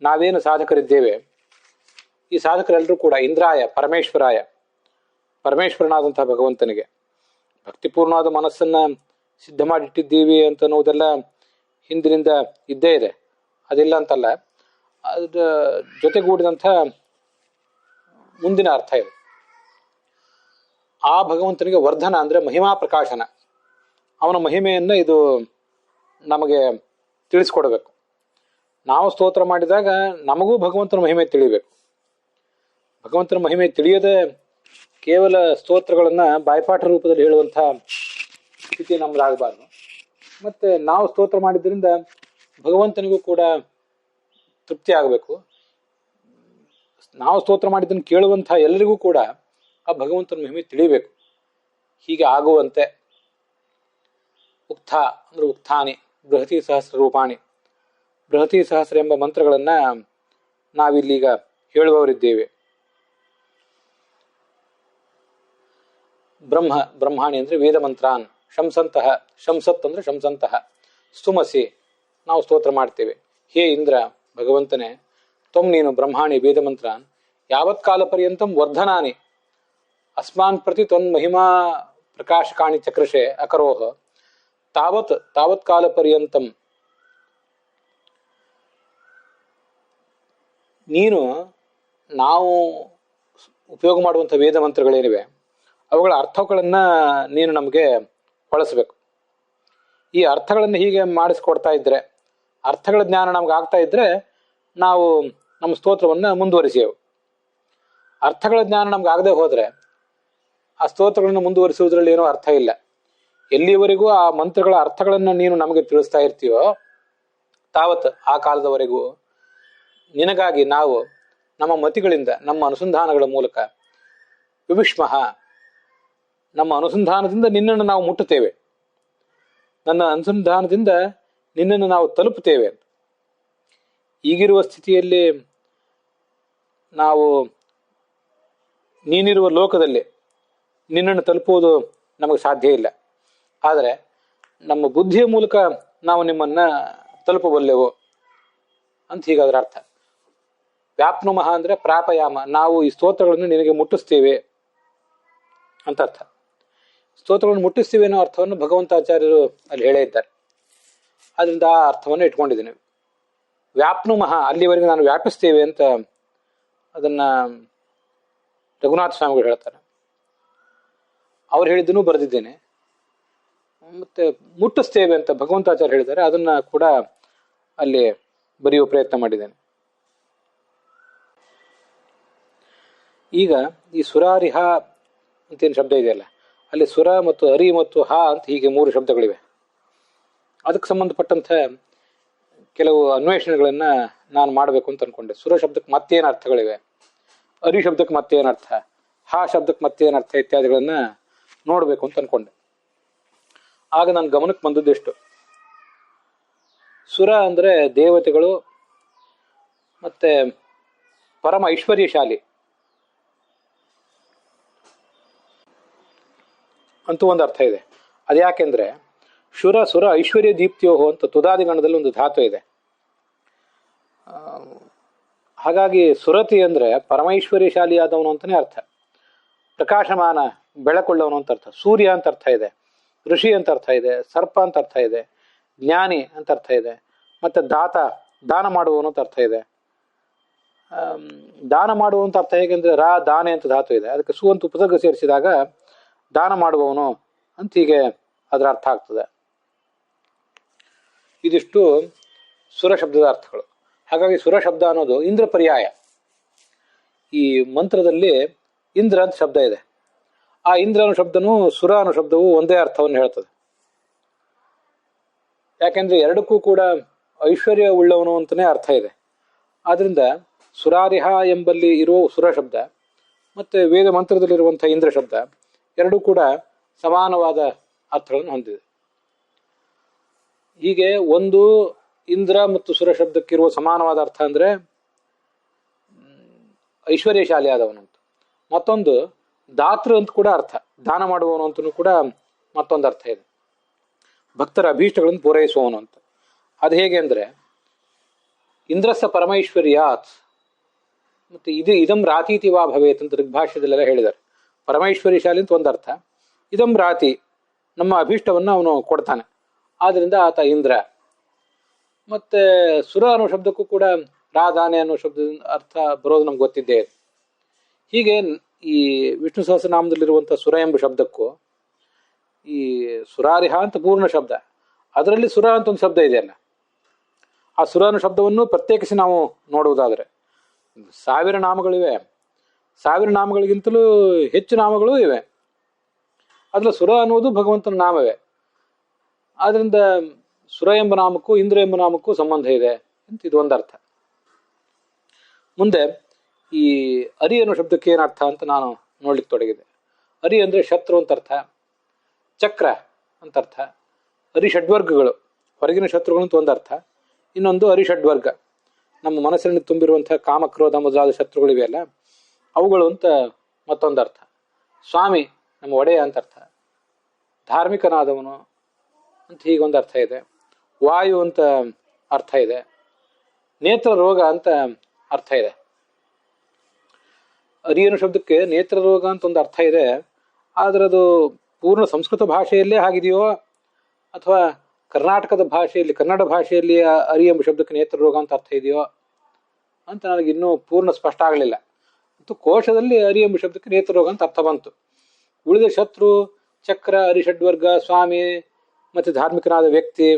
ನಾವೇನು ಸಾಧಕರಿದ್ದೇವೆ, ಈ ಸಾಧಕರೆಲ್ಲರೂ ಕೂಡ ಇಂದ್ರಾಯ ಪರಮೇಶ್ವರಾಯ, ಪರಮೇಶ್ವರನಾದಂತಹ ಭಗವಂತನಿಗೆ ಭಕ್ತಿಪೂರ್ಣವಾದ ಮನಸ್ಸನ್ನ ಸಿದ್ಧ ಮಾಡಿಟ್ಟಿದ್ದೀವಿ ಅಂತ ಅನ್ನೋದೆಲ್ಲ ಹಿಂದಿನಿಂದ ಇದ್ದೇ ಇದೆ, ಅದಿಲ್ಲ ಅಂತಲ್ಲ, ಅದ್ರ ಜೊತೆಗೂಡಿದಂಥ ಮುಂದಿನ ಅರ್ಥ ಇದೆ. ಆ ಭಗವಂತನಿಗೆ ವರ್ಧನ ಅಂದ್ರೆ ಮಹಿಮಾ ಪ್ರಕಾಶನ, ಅವನ ಮಹಿಮೆಯನ್ನ ಇದು ನಮಗೆ ತಿಳಿಸ್ಕೊಡ್ಬೇಕು. ನಾವು ಸ್ತೋತ್ರ ಮಾಡಿದಾಗ ನಮಗೂ ಭಗವಂತನ ಮಹಿಮೆ ತಿಳಿಬೇಕು. ಭಗವಂತನ ಮಹಿಮೆ ತಿಳಿಯದೆ ಕೇವಲ ಸ್ತೋತ್ರಗಳನ್ನ ಬಾಯ್ಪಾಠ ರೂಪದಲ್ಲಿ ಹೇಳುವಂಥ ಸ್ಥಿತಿ ನಮ್ದಾಗಬಾರ್ದು. ಮತ್ತೆ ನಾವು ಸ್ತೋತ್ರ ಮಾಡಿದ್ರಿಂದ ಭಗವಂತನಿಗೂ ಕೂಡ ತೃಪ್ತಿ ಆಗಬೇಕು. ನಾವು ಸ್ತೋತ್ರ ಮಾಡಿದ್ದನ್ನು ಕೇಳುವಂಥ ಎಲ್ಲರಿಗೂ ಕೂಡ ಆ ಭಗವಂತನ ಮಹಿಮೆ ತಿಳಿಬೇಕು. ಹೀಗೆ ಆಗುವಂತೆ ಉಕ್ಥ ಅಂದ್ರೆ ಉಕ್ಥಾನಿ, ಬೃಹತಿ ಸಹಸ್ರ ರೂಪಾಣಿ, ಬೃಹತಿ ಸಹಸ್ರ ಎಂಬ ಮಂತ್ರಗಳನ್ನ ನಾವಿಲ್ಲೀಗ ಹೇಳುವವರಿದ್ದೇವೆ. ಬ್ರಹ್ಮಾಣಿ ಅಂದ್ರೆ ವೇದ ಮಂತ್ರಾನ್, ಶಂಸಂತಹ, ಶಂಸತ್ ಅಂದ್ರೆ ಶಂಸಂತಹ, ಸ್ತುಮಸಿ ನಾವು ಸ್ತೋತ್ರ ಮಾಡ್ತೇವೆ. ಹೇ ಇಂದ್ರ, ಭಗವಂತನೇ, ತ್ವಂ ನೀನು ಬ್ರಹ್ಮಾಣಿ ವೇದ ಮಂತ್ರಾನ್ ಯಾವತ್ ಕಾಲ ಪರ್ಯಂತಂ ವರ್ಧನಾನಿ ಅಸ್ಮಾನ್ ಪ್ರತಿ ತ್ವನ್ ಮಹಿಮಾ ಪ್ರಕಾಶಕಾಣಿ ಚಕ್ರಶೆ ಅಕರೋಹ ತಾವತ್ ಕಾಲ ಪರ್ಯಂತಂ. ನೀನು ನಾವು ಉಪಯೋಗ ಮಾಡುವಂಥ ವೇದ ಮಂತ್ರಗಳೇನಿವೆ ಅವುಗಳ ಅರ್ಥಗಳನ್ನ ನೀನು ನಮಗೆ ಹೊಳಿಸ್ಬೇಕು. ಈ ಅರ್ಥಗಳನ್ನು ಹೀಗೆ ಮಾಡಿಸ್ಕೊಡ್ತಾ ಇದ್ರೆ, ಅರ್ಥಗಳ ಜ್ಞಾನ ನಮ್ಗೆ ಆಗ್ತಾ ಇದ್ರೆ ನಾವು ನಮ್ಮ ಸ್ತೋತ್ರವನ್ನು ಮುಂದುವರಿಸೇವು. ಅರ್ಥಗಳ ಜ್ಞಾನ ನಮ್ಗೆ ಆಗದೆ ಹೋದ್ರೆ ಆ ಸ್ತೋತ್ರಗಳನ್ನು ಮುಂದುವರಿಸುವುದರಲ್ಲಿ ಏನೋ ಅರ್ಥ ಇಲ್ಲ. ಎಲ್ಲಿಯವರೆಗೂ ಆ ಮಂತ್ರಗಳ ಅರ್ಥಗಳನ್ನು ನೀನು ನಮಗೆ ತಿಳಿಸ್ತಾ ಇರ್ತೀಯೋ ತಾವತ್, ಆ ಕಾಲದವರೆಗೂ ನಿನಗಾಗಿ ನಾವು ನಮ್ಮ ಮತಿಗಳಿಂದ, ನಮ್ಮ ಅನುಸಂಧಾನಗಳ ಮೂಲಕ ವಿವಿಷ್ಮಃ, ನಮ್ಮ ಅನುಸಂಧಾನದಿಂದ ನಿನ್ನನ್ನು ನಾವು ಮುಟ್ಟುತ್ತೇವೆ, ನನ್ನ ಅನುಸಂಧಾನದಿಂದ ನಿನ್ನನ್ನು ನಾವು ತಲುಪುತ್ತೇವೆ. ಈಗಿರುವ ಸ್ಥಿತಿಯಲ್ಲಿ ನಾವು ನೀನಿರುವ ಲೋಕದಲ್ಲಿ ನಿನ್ನನ್ನು ತಲುಪುವುದು ನಮಗೆ ಸಾಧ್ಯ ಇಲ್ಲ. ಆದರೆ ನಮ್ಮ ಬುದ್ಧಿಯ ಮೂಲಕ ನಾವು ನಿಮ್ಮನ್ನ ತಲುಪಬಲ್ಲೆವು ಅಂತ ಹೀಗಾದ್ರ ಅರ್ಥ. ವ್ಯಾಪ್ನುಮಃ ಅಂದ್ರೆ ಪ್ರಾಪಯಾಮ, ನಾವು ಈ ಸ್ತೋತ್ರಗಳನ್ನು ನಿನಗೆ ಮುಟ್ಟಿಸ್ತೇವೆ ಅಂತ ಅರ್ಥ. ಸ್ತೋತ್ರಗಳನ್ನು ಮುಟ್ಟಿಸ್ತೀವಿ ಅನ್ನೋ ಅರ್ಥವನ್ನು ಭಗವಂತಾಚಾರ್ಯರು ಅಲ್ಲಿ ಹೇಳೇ ಇದ್ದಾರೆ. ಅದರಿಂದ ಆ ಅರ್ಥವನ್ನು ಇಟ್ಕೊಂಡಿದ್ದೀನಿ. ವ್ಯಾಪ್ನುಮಃ ಅಲ್ಲಿವರೆಗೆ ನಾನು ವ್ಯಾಪಿಸ್ತೇವೆ ಅಂತ ಅದನ್ನ ರಘುನಾಥ ಸ್ವಾಮಿಗಳು ಹೇಳ್ತಾರೆ. ಅವ್ರು ಹೇಳಿದ್ದನ್ನು ಬರೆದಿದ್ದೇನೆ. ಮತ್ತೆ ಮುಟ್ಟಿಸ್ತೇವೆ ಅಂತ ಭಗವಂತಾಚಾರ್ಯ ಹೇಳಿದ್ದಾರೆ, ಅದನ್ನ ಕೂಡ ಅಲ್ಲಿ ಬರೆಯುವ ಪ್ರಯತ್ನ ಮಾಡಿದ್ದೇನೆ. ಈಗ ಈ ಸುರಾರಿಹ ಅಂತೇನು ಶಬ್ದ ಇದೆಯಲ್ಲ, ಅಲ್ಲಿ ಸುರ ಮತ್ತು ಹರಿ ಮತ್ತು ಹ ಅಂತ ಹೀಗೆ 3 ಶಬ್ದಗಳಿವೆ. ಅದಕ್ಕೆ ಸಂಬಂಧಪಟ್ಟಂತ ಕೆಲವು ಅನ್ವೇಷಣೆಗಳನ್ನ ನಾನು ಮಾಡಬೇಕು ಅಂತ ಅನ್ಕೊಂಡೆ. ಸುರ ಶಬ್ದಕ್ಕೆ ಮತ್ತೇನು ಅರ್ಥಗಳಿವೆ, ಹರಿ ಶಬ್ದಕ್ಕೆ ಮತ್ತೇನು ಅರ್ಥ, ಹ ಶಬ್ದಕ್ಕೆ ಮತ್ತೇನು ಅರ್ಥ ಇತ್ಯಾದಿಗಳನ್ನ ನೋಡ್ಬೇಕು ಅಂತ ಅನ್ಕೊಂಡೆ. ಆಗ ನನ್ನ ಗಮನಕ್ಕೆ ಬಂದದ್ದೆಷ್ಟು, ಸುರ ಅಂದ್ರೆ ದೇವತೆಗಳು ಮತ್ತೆ ಪರಮ ಐಶ್ವರ್ಯಶಾಲಿ ಅಂತೂ ಒಂದು ಅರ್ಥ ಇದೆ. ಅದ್ಯಾಕೆಂದ್ರೆ ಶುರ ಸುರ ಐಶ್ವರ್ಯ ದೀಪ್ತಿಯೋಹೋ ಅಂತ ತುದಾದಿಗಣದಲ್ಲಿ ಒಂದು ಧಾತು ಇದೆ. ಹಾಗಾಗಿ ಸುರತಿ ಅಂದ್ರೆ ಪರಮೈಶ್ವರ್ಯಶಾಲಿ ಆದವನು ಅಂತಾನೆ ಅರ್ಥ. ಪ್ರಕಾಶಮಾನ ಬೆಳಕೊಳ್ಳವನು ಅಂತ ಅರ್ಥ. ಸೂರ್ಯ ಅಂತ ಅರ್ಥ ಇದೆ, ಋಷಿ ಅಂತ ಅರ್ಥ ಇದೆ, ಸರ್ಪ ಅಂತ ಅರ್ಥ ಇದೆ, ಜ್ಞಾನಿ ಅಂತ ಅರ್ಥ ಇದೆ, ಮತ್ತೆ ದಾತ ದಾನ ಮಾಡುವವನು ಅಂತ ಅರ್ಥ ಇದೆ. ದಾನ ಮಾಡುವಂತ ಅರ್ಥ ಹೇಗೆಂದ್ರೆ ರಾ ದಾನೆ ಅಂತ ಧಾತು ಇದೆ, ಅದಕ್ಕೆ ಸು ಅಂತ ಉಪಸರ್ಗ ಸೇರಿಸಿದಾಗ ದಾನ ಮಾಡುವವನು ಅಂತ ಹೀಗೆ ಅದರ ಅರ್ಥ ಆಗ್ತದೆ. ಇದಿಷ್ಟು ಸುರ ಶಬ್ದದ ಅರ್ಥಗಳು. ಹಾಗಾಗಿ ಸುರ ಶಬ್ದ ಅನ್ನೋದು ಇಂದ್ರ ಪರ್ಯಾಯ. ಈ ಮಂತ್ರದಲ್ಲಿ ಇಂದ್ರ ಅಂತ ಶಬ್ದ ಇದೆ. ಆ ಇಂದ್ರ ಅನ್ನೋ ಶಬ್ದನೂ ಸುರ ಅನ್ನೋ ಶಬ್ದವು ಒಂದೇ ಅರ್ಥವನ್ನು ಹೇಳ್ತದೆ. ಯಾಕೆಂದ್ರೆ ಎರಡಕ್ಕೂ ಕೂಡ ಐಶ್ವರ್ಯ ಉಳ್ಳವನು ಅಂತಾನೆ ಅರ್ಥ ಇದೆ. ಆದ್ರಿಂದ ಸುರಾರಿಹ ಎಂಬಲ್ಲಿ ಇರುವ ಸುರ ಶಬ್ದ ಮತ್ತೆ ವೇದ ಮಂತ್ರದಲ್ಲಿರುವಂತಹ ಇಂದ್ರ ಶಬ್ದ ಎರಡೂ ಕೂಡ ಸಮಾನವಾದ ಅರ್ಥಗಳನ್ನು ಹೊಂದಿದೆ. ಹೀಗೆ ಒಂದು ಇಂದ್ರ ಮತ್ತು ಸುರ ಶಬ್ದಕ್ಕಿರುವ ಸಮಾನವಾದ ಅರ್ಥ ಅಂದ್ರೆ ಐಶ್ವರ್ಯಶಾಲಿ ಆದವನು ಅಂತ. ಮತ್ತೊಂದು ದಾತೃ ಅಂತ ಕೂಡ ಅರ್ಥ, ದಾನ ಮಾಡುವವನು ಅಂತನೂ ಕೂಡ ಮತ್ತೊಂದು ಅರ್ಥ ಇದೆ. ಭಕ್ತರ ಅಭೀಷ್ಟಗಳನ್ನು ಪೂರೈಸುವವನು ಅಂತ. ಅದು ಹೇಗೆ ಅಂದ್ರೆ ಇಂದ್ರಸ್ಸ ಪರಮೈಶ್ವರ್ಯಾತ್ ಮತ್ತೆ ಇದಂ ರಾತೀತಿ ವಾ ಭವೇತ್ ಅಂತ ಋಗ್ಭಾಷ್ಯದಲ್ಲೆಲ್ಲ ಹೇಳಿದ್ದಾರೆ. ಪರಮೈಶ್ವರ್ಯಶಾಲಿ ಅಂತ ಒಂದು ಅರ್ಥ, ಇದಂ ರಾತಿ ನಮ್ಮ ಅಭೀಷ್ಟವನ್ನು ಅವನು ಕೊಡ್ತಾನೆ, ಆದ್ರಿಂದ ಆತ ಇಂದ್ರ. ಮತ್ತೆ ಸುರ ಅನ್ನೋ ಶಬ್ದಕ್ಕೂ ಕೂಡ ರಾಧಾನೆ ಅನ್ನೋ ಶಬ್ದದ ಅರ್ಥ ಬರೋದು ನಮ್ಗೆ ಗೊತ್ತಿದ್ದೇ ಇದೆ. ಹೀಗೆ ಈ ವಿಷ್ಣು ಸಹಸ್ರನಾಮದಲ್ಲಿರುವಂತಹ ಸುರ ಎಂಬ ಶಬ್ದಕ್ಕೂ ಈ ಸುರಾರಿಹ ಅಂತ ಪೂರ್ಣ ಶಬ್ದ, ಅದರಲ್ಲಿ ಸುರ ಅಂತ ಒಂದು ಶಬ್ದ ಇದೆಯಲ್ಲ, ಆ ಸುರ ಅನ್ನೋ ಶಬ್ದವನ್ನು ಪ್ರತ್ಯೇಕಿಸಿ ನಾವು ನೋಡುವುದಾದರೆ 1000 ನಾಮಗಳಿವೆ. 1000 ನಾಮಗಳಿಗಿಂತಲೂ ಹೆಚ್ಚು ನಾಮಗಳು ಇವೆ. ಅದ್ರಲ್ಲಿ ಸುರ ಅನ್ನುವುದು ಭಗವಂತನ ನಾಮವೇ. ಆದ್ರಿಂದ ಸುರ ಎಂಬ ನಾಮಕ್ಕೂ ಇಂದ್ರ ಎಂಬ ನಾಮಕ್ಕೂ ಸಂಬಂಧ ಇದೆ ಅಂತ ಇದು ಒಂದು ಅರ್ಥ. ಮುಂದೆ ಈ ಅರಿ ಅನ್ನೋ ಶಬ್ದಕ್ಕೆ ಏನು ಅರ್ಥ ಅಂತ ನಾನು ನೋಡ್ಲಿಕ್ಕೆ ತೊಡಗಿದೆ. ಅರಿ ಅಂದ್ರೆ ಶತ್ರು ಅಂತ ಅರ್ಥ, ಚಕ್ರ ಅಂತ ಅರ್ಥ, ಅರಿ ಷಡ್ವರ್ಗಗಳು ಹೊರಗಿನ ಶತ್ರುಗಳು ಅಂತ ಒಂದು ಅರ್ಥ, ಇನ್ನೊಂದು ಅರಿ ಷಡ್ವರ್ಗ ನಮ್ಮ ಮನಸ್ಸಿನಲ್ಲಿ ತುಂಬಿರುವಂತಹ ಕಾಮಕ್ರೋಧ ಮೊದಲಾದ ಶತ್ರುಗಳಿವೆಯಲ್ಲ ಅವುಗಳು ಅಂತ ಮತ್ತೊಂದು ಅರ್ಥ. ಸ್ವಾಮಿ ನಮ್ಮ ಒಡೆಯ ಅಂತ ಅರ್ಥ, ಧಾರ್ಮಿಕನಾದವನು ಅಂತ ಹೀಗೊಂದು ಅರ್ಥ ಇದೆ, ವಾಯು ಅಂತ ಅರ್ಥ ಇದೆ, ನೇತ್ರ ರೋಗ ಅಂತ ಅರ್ಥ ಇದೆ. ಅರಿಯನ ಶಬ್ದಕ್ಕೆ ನೇತ್ರ ರೋಗ ಅಂತ ಒಂದು ಅರ್ಥ ಇದೆ, ಆದ್ರೆ ಅದು ಪೂರ್ಣ ಸಂಸ್ಕೃತ ಭಾಷೆಯಲ್ಲೇ ಆಗಿದೆಯೋ ಅಥವಾ ಕರ್ನಾಟಕದ ಭಾಷೆಯಲ್ಲಿ ಕನ್ನಡ ಭಾಷೆಯಲ್ಲಿ ಅರಿ ಎಂಬ ಶಬ್ದಕ್ಕೆ ನೇತ್ರ ರೋಗ ಅಂತ ಅರ್ಥ ಇದೆಯೋ ಅಂತ ನನಗೆ ಇನ್ನೂ ಪೂರ್ಣ ಸ್ಪಷ್ಟ ಆಗಲಿಲ್ಲ. ಮತ್ತು ಕೋಶದಲ್ಲಿ ಅರಿ ಎಂಬ ಶಬ್ದಕ್ಕೆ ನೇತ್ರ ರೋಗ ಅಂತ ಅರ್ಥ ಬಂತು. ಉಳಿದ ಶತ್ರು, ಚಕ್ರ, ಅರಿಷಡ್ವರ್ಗ, ಸ್ವಾಮಿ ಮತ್ತೆ ಧಾರ್ಮಿಕನಾದ ವ್ಯಕ್ತಿ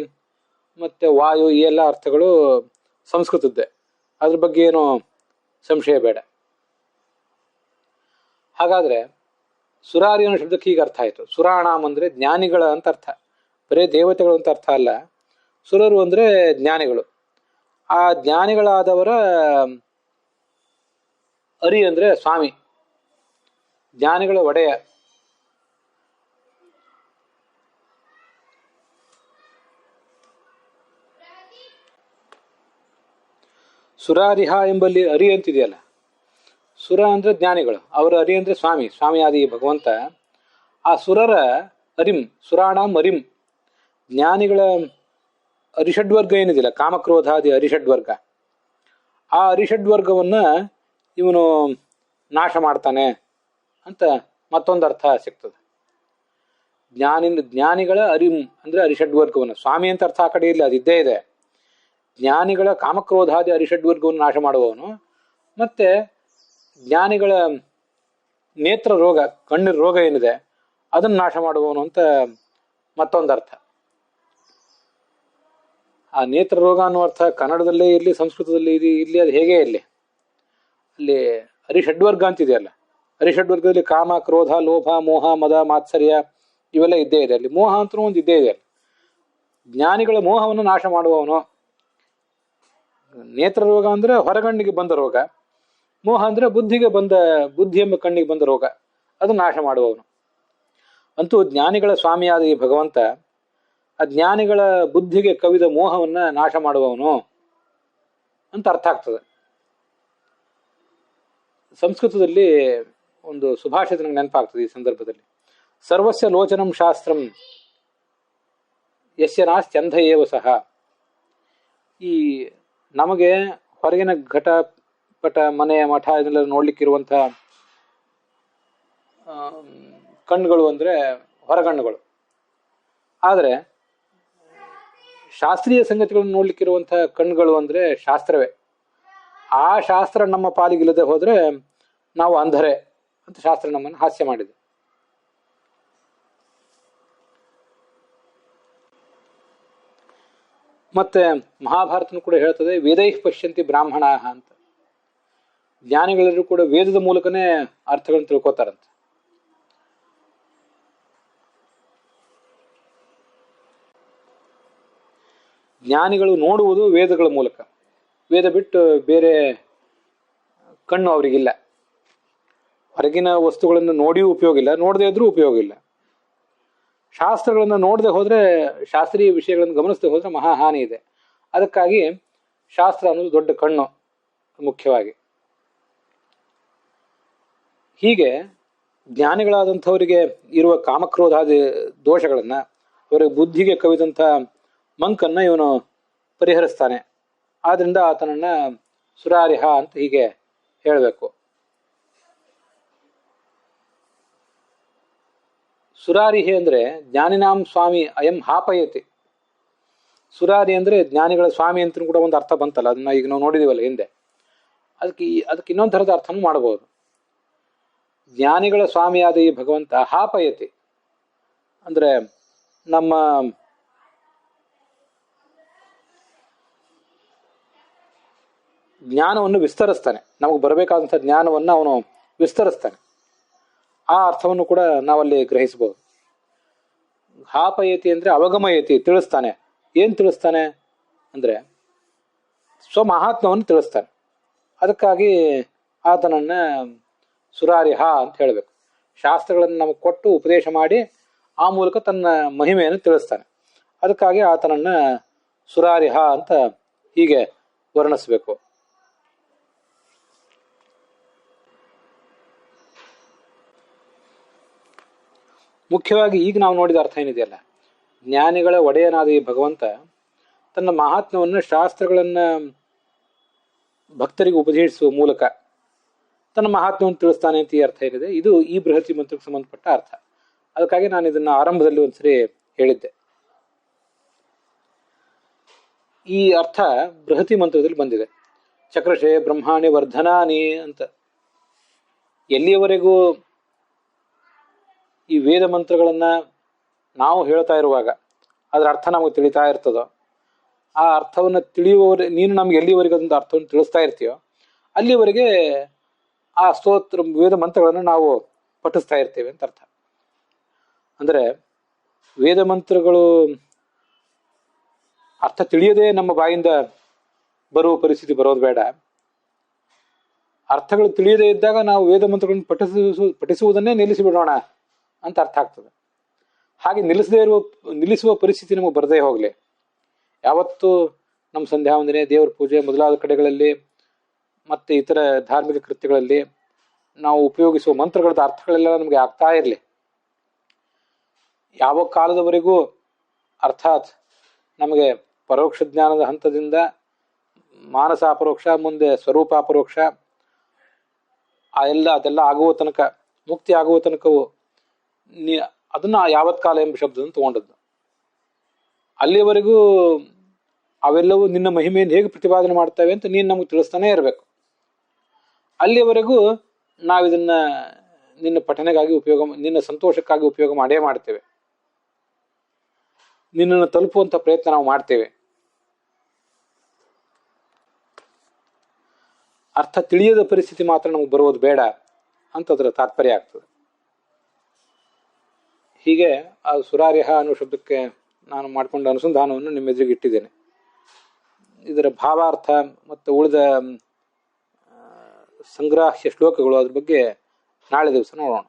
ಮತ್ತೆ ವಾಯು ಈ ಎಲ್ಲ ಅರ್ಥಗಳು ಸಂಸ್ಕೃತದ್ದೇ, ಅದ್ರ ಬಗ್ಗೆ ಏನು ಸಂಶಯ ಬೇಡ. ಹಾಗಾದ್ರೆ ಸುರಾರಿ ಅನ್ನೋ ಶಬ್ದಕ್ಕೆ ಹೀಗೆ ಅರ್ಥ ಆಯ್ತು. ಸುರಾಣಾಮ್ ಅಂದ್ರೆ ಜ್ಞಾನಿಗಳ ಅಂತ ಅರ್ಥ, ಬರೇ ದೇವತೆಗಳು ಅಂತ ಅರ್ಥ ಅಲ್ಲ. ಸುರರು ಅಂದ್ರೆ ಜ್ಞಾನಿಗಳು. ಆ ಜ್ಞಾನಿಗಳಾದವರ ಅರಿ ಅಂದ್ರೆ ಸ್ವಾಮಿ, ಜ್ಞಾನಿಗಳ ಒಡೆಯ. ಸುರಾರಿಹ ಎಂಬಲ್ಲಿ ಅರಿ ಅಂತಿದೆಯಲ್ಲ, ಸುರ ಅಂದ್ರೆ ಜ್ಞಾನಿಗಳು, ಅವರ ಅರಿ ಅಂದ್ರೆ ಸ್ವಾಮಿ, ಸ್ವಾಮಿಯಾದಿ ಭಗವಂತ. ಆ ಸುರರ ಅರಿಂ, ಸುರಾಣಾಂ ಅರಿಂ, ಜ್ಞಾನಿಗಳ ಅರಿಷಡ್ವರ್ಗ ಏನಿದಿಲ್ಲ, ಕಾಮಕ್ರೋಧಾದಿ ಅರಿಷಡ್ವರ್ಗ, ಆ ಅರಿಷಡ್ವರ್ಗವನ್ನ ಇವನು ನಾಶ ಮಾಡ್ತಾನೆ ಅಂತ ಮತ್ತೊಂದು ಅರ್ಥ ಸಿಗ್ತದೆ. ಜ್ಞಾನಿಗಳ ಅರಿಂ ಅಂದ್ರೆ ಅರಿಷಡ್ವರ್ಗವನ್ನು, ಸ್ವಾಮಿ ಅಂತ ಅರ್ಥ ಆ ಕಡೆ ಇಲ್ಲ, ಅದಿದ್ದೇ ಇದೆ. ಜ್ಞಾನಿಗಳ ಕಾಮಕ್ರೋಧಾದಿ ಅರಿಷಡ್ವರ್ಗವನ್ನು ನಾಶ ಮಾಡುವವನು, ಮತ್ತೆ ಜ್ಞಾನಿಗಳ ನೇತ್ರ ರೋಗ, ಕಣ್ಣಿನ ರೋಗ ಏನಿದೆ ಅದನ್ನು ನಾಶ ಮಾಡುವವನು ಅಂತ ಮತ್ತೊಂದು ಅರ್ಥ. ಆ ನೇತ್ರ ರೋಗ ಅನ್ನೋ ಅರ್ಥ ಕನ್ನಡದಲ್ಲೇ ಇರಲಿ, ಸಂಸ್ಕೃತದಲ್ಲಿ ಇಲ್ಲಿ ಅದು ಹೇಗೆ ಇರಲಿ, ಅಲ್ಲಿ ಅರಿಷಡ್ವರ್ಗ ಅಂತಿದೆಯಲ್ಲ, ಅರಿಷಡ್ವರ್ಗದಲ್ಲಿ ಕಾಮ, ಕ್ರೋಧ, ಲೋಭ, ಮೋಹ, ಮದ, ಮಾತ್ಸರ್ಯ ಇವೆಲ್ಲ ಇದ್ದೇ ಇದೆ. ಅಲ್ಲಿ ಮೋಹ ಅಂತೂ ಒಂದು ಇದ್ದೇ ಇದೆ. ಜ್ಞಾನಿಗಳ ಮೋಹವನ್ನು ನಾಶ ಮಾಡುವವನು. ನೇತ್ರ ರೋಗ ಅಂದ್ರೆ ಹೊರಗಣ್ಣಿಗೆ ಬಂದ ರೋಗ, ಮೋಹ ಅಂದ್ರೆ ಬುದ್ಧಿ ಎಂಬ ಕಣ್ಣಿಗೆ ಬಂದ ರೋಗ, ಅದು ನಾಶ ಮಾಡುವವನು. ಅಂತೂ ಜ್ಞಾನಿಗಳ ಸ್ವಾಮಿಯಾದ ಈ ಭಗವಂತ ಆ ಜ್ಞಾನಿಗಳ ಬುದ್ಧಿಗೆ ಕವಿದ ಮೋಹವನ್ನ ನಾಶ ಮಾಡುವವನು ಅಂತ ಅರ್ಥ ಆಗ್ತದೆ. ಸಂಸ್ಕೃತದಲ್ಲಿ ಒಂದು ಸುಭಾಷಿತ ನಂಗೆ ನೆನಪಾಗ್ತದೆ ಈ ಸಂದರ್ಭದಲ್ಲಿ. ಸರ್ವಸ್ಯ ಲೋಚನಂ ಶಾಸ್ತ್ರಂ ಯಸ್ಯ ನಾಸ್ತ್ಯಂಧ ಏವ ಸಹ. ಈ ನಮಗೆ ಹೊರಗಿನ ಘಟ ಪಟ, ಮನೆ, ಮಠ ಇದನ್ನೆಲ್ಲ ನೋಡ್ಲಿಕ್ಕಿರುವಂತಹ ಕಣ್ಣುಗಳು ಅಂದ್ರೆ ಹೊರಗಣ್ಣುಗಳು. ಆದರೆ ಶಾಸ್ತ್ರೀಯ ಸಂಗತಿಗಳನ್ನು ನೋಡ್ಲಿಕ್ಕಿರುವಂತಹ ಕಣ್ಣುಗಳು ಅಂದ್ರೆ ಶಾಸ್ತ್ರವೇ. ಆ ಶಾಸ್ತ್ರ ನಮ್ಮ ಪಾಲಿಗಿಲ್ಲದೆ ಹೋದ್ರೆ ನಾವು ಅಂಧರೆ ಅಂತ ಶಾಸ್ತ್ರ ನಮ್ಮನ್ನು ಹಾಸ್ಯ ಮಾಡಿದೆ. ಮತ್ತೆ ಮಹಾಭಾರತನು ಕೂಡ ಹೇಳ್ತದೆ, ವೇದೈಃ ಪಶ್ಯಂತಿ ಬ್ರಾಹ್ಮಣಾಃ ಅಂತ. ಜ್ಞಾನಿಗಳೆಲ್ಲರೂ ಕೂಡ ವೇದದ ಮೂಲಕನೇ ಅರ್ಥಗಳನ್ನು ತಿಳ್ಕೊತಾರಂತೆ. ಜ್ಞಾನಿಗಳು ನೋಡುವುದು ವೇದಗಳ ಮೂಲಕ, ವೇದ ಬಿಟ್ಟು ಬೇರೆ ಕಣ್ಣು ಅವರಿಗಿಲ್ಲ. ಹೊರಗಿನ ವಸ್ತುಗಳನ್ನು ನೋಡಿಯೂ ಉಪಯೋಗ ಇಲ್ಲ, ನೋಡದೇ ಇದ್ರೂ ಉಪಯೋಗ ಇಲ್ಲ. ಶಾಸ್ತ್ರಗಳನ್ನು ನೋಡದೆ ಹೋದ್ರೆ, ಶಾಸ್ತ್ರೀಯ ವಿಷಯಗಳನ್ನು ಗಮನಿಸದೆ ಹೋದ್ರೆ ಮಹಾಹಾನಿ ಇದೆ. ಅದಕ್ಕಾಗಿ ಶಾಸ್ತ್ರ ಅನ್ನೋದು ದೊಡ್ಡ ಕಣ್ಣು ಮುಖ್ಯವಾಗಿ. ಹೀಗೆ ಜ್ಞಾನಿಗಳಾದಂಥವರಿಗೆ ಇರುವ ಕಾಮಕ್ರೋಧಾದಿ ದೋಷಗಳನ್ನ, ಅವರಿಗೆ ಬುದ್ಧಿಗೆ ಕವಿದಂಥ ಮಂಕನ್ನ ಇವನು ಪರಿಹರಿಸ್ತಾನೆ. ಆದ್ರಿಂದ ಆತನನ್ನ ಸುರಾರಿಹ ಅಂತ ಹೀಗೆ ಹೇಳಬೇಕು. ಸುರಾರಿಹೆ ಅಂದ್ರೆ ಜ್ಞಾನಿನಾಂ ಸ್ವಾಮಿ ಅಯಂ ಹಾಪಯತಿ. ಸುರಾರಿ ಅಂದ್ರೆ ಜ್ಞಾನಿಗಳ ಸ್ವಾಮಿ ಅಂತ ಕೂಡ ಒಂದು ಅರ್ಥ ಬಂತಲ್ಲ, ಅದನ್ನ ಈಗ ನಾವು ನೋಡಿದೀವಲ್ಲ ಹಿಂದೆ. ಅದಕ್ಕೆ ಇನ್ನೊಂದು ಥರದ ಅರ್ಥನೂ ಮಾಡಬಹುದು. ಜ್ಞಾನಿಗಳ ಸ್ವಾಮಿಯಾದ ಈ ಭಗವಂತ ಹಾಪಯತಿ ಅಂದ್ರೆ ನಮ್ಮ ಜ್ಞಾನವನ್ನು ವಿಸ್ತರಿಸ್ತಾನೆ, ನಮಗೆ ಬರಬೇಕಾದಂಥ ಜ್ಞಾನವನ್ನು ಅವನು ವಿಸ್ತರಿಸ್ತಾನೆ. ಆ ಅರ್ಥವನ್ನು ಕೂಡ ನಾವಲ್ಲಿ ಗ್ರಹಿಸಬಹುದು. ಹಾಪಯತಿ ಅಂದ್ರೆ ಅವಗಮಯತಿ, ತಿಳಿಸ್ತಾನೆ. ಏನ್ ತಿಳಿಸ್ತಾನೆ ಅಂದ್ರೆ ಸ್ವಮಹಾತ್ಮವನ್ನು ತಿಳಿಸ್ತಾನೆ. ಅದಕ್ಕಾಗಿ ಆತನನ್ನ ಸುರಾರಿಹ ಅಂತ ಹೇಳಬೇಕು. ಶಾಸ್ತ್ರಗಳನ್ನು ನಮಗೆ ಕೊಟ್ಟು ಉಪದೇಶ ಮಾಡಿ ಆ ಮೂಲಕ ತನ್ನ ಮಹಿಮೆಯನ್ನು ತಿಳಿಸ್ತಾನೆ. ಅದಕ್ಕಾಗಿ ಆತನನ್ನ ಸುರಾರಿಹ ಅಂತ ಹೀಗೆ ವರ್ಣಿಸಬೇಕು. ಮುಖ್ಯವಾಗಿ ಈಗ ನಾವು ನೋಡಿದ ಅರ್ಥ ಏನಿದೆಯಲ್ಲ, ಜ್ಞಾನಿಗಳ ಒಡೆಯನಾದ ಈ ಭಗವಂತ ತನ್ನ ಮಹಾತ್ಮ್ಯವನ್ನು ಶಾಸ್ತ್ರಗಳನ್ನ ಭಕ್ತರಿಗೆ ಉಪದೇಶಿಸುವ ಮೂಲಕ ತನ್ನ ಮಹಾತ್ಮ್ಯವನ್ನು ತಿಳಿಸ್ತಾನೆ ಅಂತ ಈ ಅರ್ಥ ಏನಿದೆ, ಇದು ಈ ಬೃಹತಿ ಮಂತ್ರಕ್ಕೆ ಸಂಬಂಧಪಟ್ಟ ಅರ್ಥ. ಅದಕ್ಕಾಗಿ ನಾನು ಇದನ್ನ ಆರಂಭದಲ್ಲಿ ಒಂದ್ಸರಿ ಹೇಳಿದ್ದೆ. ಈ ಅರ್ಥ ಬೃಹತಿ ಮಂತ್ರದಲ್ಲಿ ಬಂದಿದೆ. ಚಕ್ರಶೇ ಬ್ರಹ್ಮಾಣಿ ವರ್ಧನಾನಿ ಅಂತ. ಎಲ್ಲಿಯವರೆಗೂ ಈ ವೇದ ಮಂತ್ರಗಳನ್ನ ನಾವು ಹೇಳ್ತಾ ಇರುವಾಗ ಅದರ ಅರ್ಥ ನಮಗೆ ತಿಳಿತಾ ಇರ್ತದೋ, ಆ ಅರ್ಥವನ್ನು ನೀನು ನಮ್ಗೆ ಎಲ್ಲಿವರೆಗೆ ಅದೊಂದು ಅರ್ಥವನ್ನು ತಿಳಿಸ್ತಾ ಇರ್ತೀಯೋ ಅಲ್ಲಿವರೆಗೆ ಆ ಸ್ತೋತ್ರ ವೇದ ಮಂತ್ರಗಳನ್ನು ನಾವು ಪಠಿಸ್ತಾ ಇರ್ತೇವೆ ಅಂತ ಅರ್ಥ. ಅಂದ್ರೆ ವೇದ ಮಂತ್ರಗಳು ಅರ್ಥ ತಿಳಿಯದೆ ನಮ್ಮ ಬಾಯಿಂದ ಬರುವ ಪರಿಸ್ಥಿತಿ ಬರೋದು ಬೇಡ. ಅರ್ಥಗಳು ತಿಳಿಯದೇ ಇದ್ದಾಗ ನಾವು ವೇದ ಮಂತ್ರಗಳನ್ನು ಪಠಿಸುವುದನ್ನೇ ನಿಲ್ಲಿಸಿಬಿಡೋಣ ಅಂತ ಅರ್ಥ ಆಗ್ತದೆ. ಹಾಗೆ ನಿಲ್ಲಿಸುವ ಪರಿಸ್ಥಿತಿ ನಮಗೆ ಬರದೇ ಹೋಗ್ಲಿ. ಯಾವತ್ತು ನಮ್ಮ ಸಂಧ್ಯಾ ವಂದನೆ, ದೇವರ ಪೂಜೆ ಮೊದಲಾದ ಕಡೆಗಳಲ್ಲಿ ಮತ್ತೆ ಇತರ ಧಾರ್ಮಿಕ ಕೃತ್ಯಗಳಲ್ಲಿ ನಾವು ಉಪಯೋಗಿಸುವ ಮಂತ್ರಗಳದ ಅರ್ಥಗಳೆಲ್ಲ ನಮಗೆ ಆಗ್ತಾ ಇರಲಿ. ಯಾವ ಕಾಲದವರೆಗೂ ಅರ್ಥಾತ್ ನಮಗೆ ಪರೋಕ್ಷ ಜ್ಞಾನದ ಹಂತದಿಂದ ಮಾನಸ ಅಪರೋಕ್ಷ, ಮುಂದೆ ಸ್ವರೂಪ ಅಪರೋಕ್ಷ ಅದೆಲ್ಲ ಆಗುವ ತನಕ, ಮುಕ್ತಿ ಆಗುವ ತನಕವು ಅದನ್ನ ಯಾವತ್ ಕಾಲ ಎಂಬ ಶಬ್ದವನ್ನು ತಗೊಂಡದ್ದು. ಅಲ್ಲಿಯವರೆಗೂ ಅವೆಲ್ಲವೂ ನಿನ್ನ ಮಹಿಮೆಯನ್ನು ಹೇಗೆ ಪ್ರತಿಪಾದನೆ ಮಾಡ್ತವೆ ಅಂತ ನೀನು ನಮಗೆ ತಿಳಿಸ್ತಾನೆ ಇರಬೇಕು. ಅಲ್ಲಿಯವರೆಗೂ ನಾವಿದನ್ನ ನಿನ್ನ ಪಠನೆಗಾಗಿ ಉಪಯೋಗ, ನಿನ್ನ ಸಂತೋಷಕ್ಕಾಗಿ ಉಪಯೋಗ ಮಾಡೇ ಮಾಡ್ತೇವೆ. ನಿನ್ನನ್ನು ತಲುಪುವಂತ ಪ್ರಯತ್ನ ನಾವು ಮಾಡ್ತೇವೆ. ಅರ್ಥ ತಿಳಿಯದ ಪರಿಸ್ಥಿತಿ ಮಾತ್ರ ನಮಗೆ ಬರುವುದು ಬೇಡ ಅಂತ ಅದರ ತಾತ್ಪರ್ಯ ಆಗ್ತದೆ. ಹೀಗೆ ಆ ಸುರಾರ್ಯಃ ಅನ್ನೋ ಶಬ್ದಕ್ಕೆ ನಾನು ಮಾಡಿಕೊಂಡ ಅನುಸಂಧಾನವನ್ನು ನಿಮ್ಮ ಎದುರಿಗೆ ಇಟ್ಟಿದ್ದೇನೆ. ಇದರ ಭಾವಾರ್ಥ ಮತ್ತು ಉಳಿದ ಸಂಗ್ರಾಹ್ಯ ಶ್ಲೋಕಗಳು ಅದ್ರ ಬಗ್ಗೆ ನಾಳೆ ದಿವಸ ನೋಡೋಣ.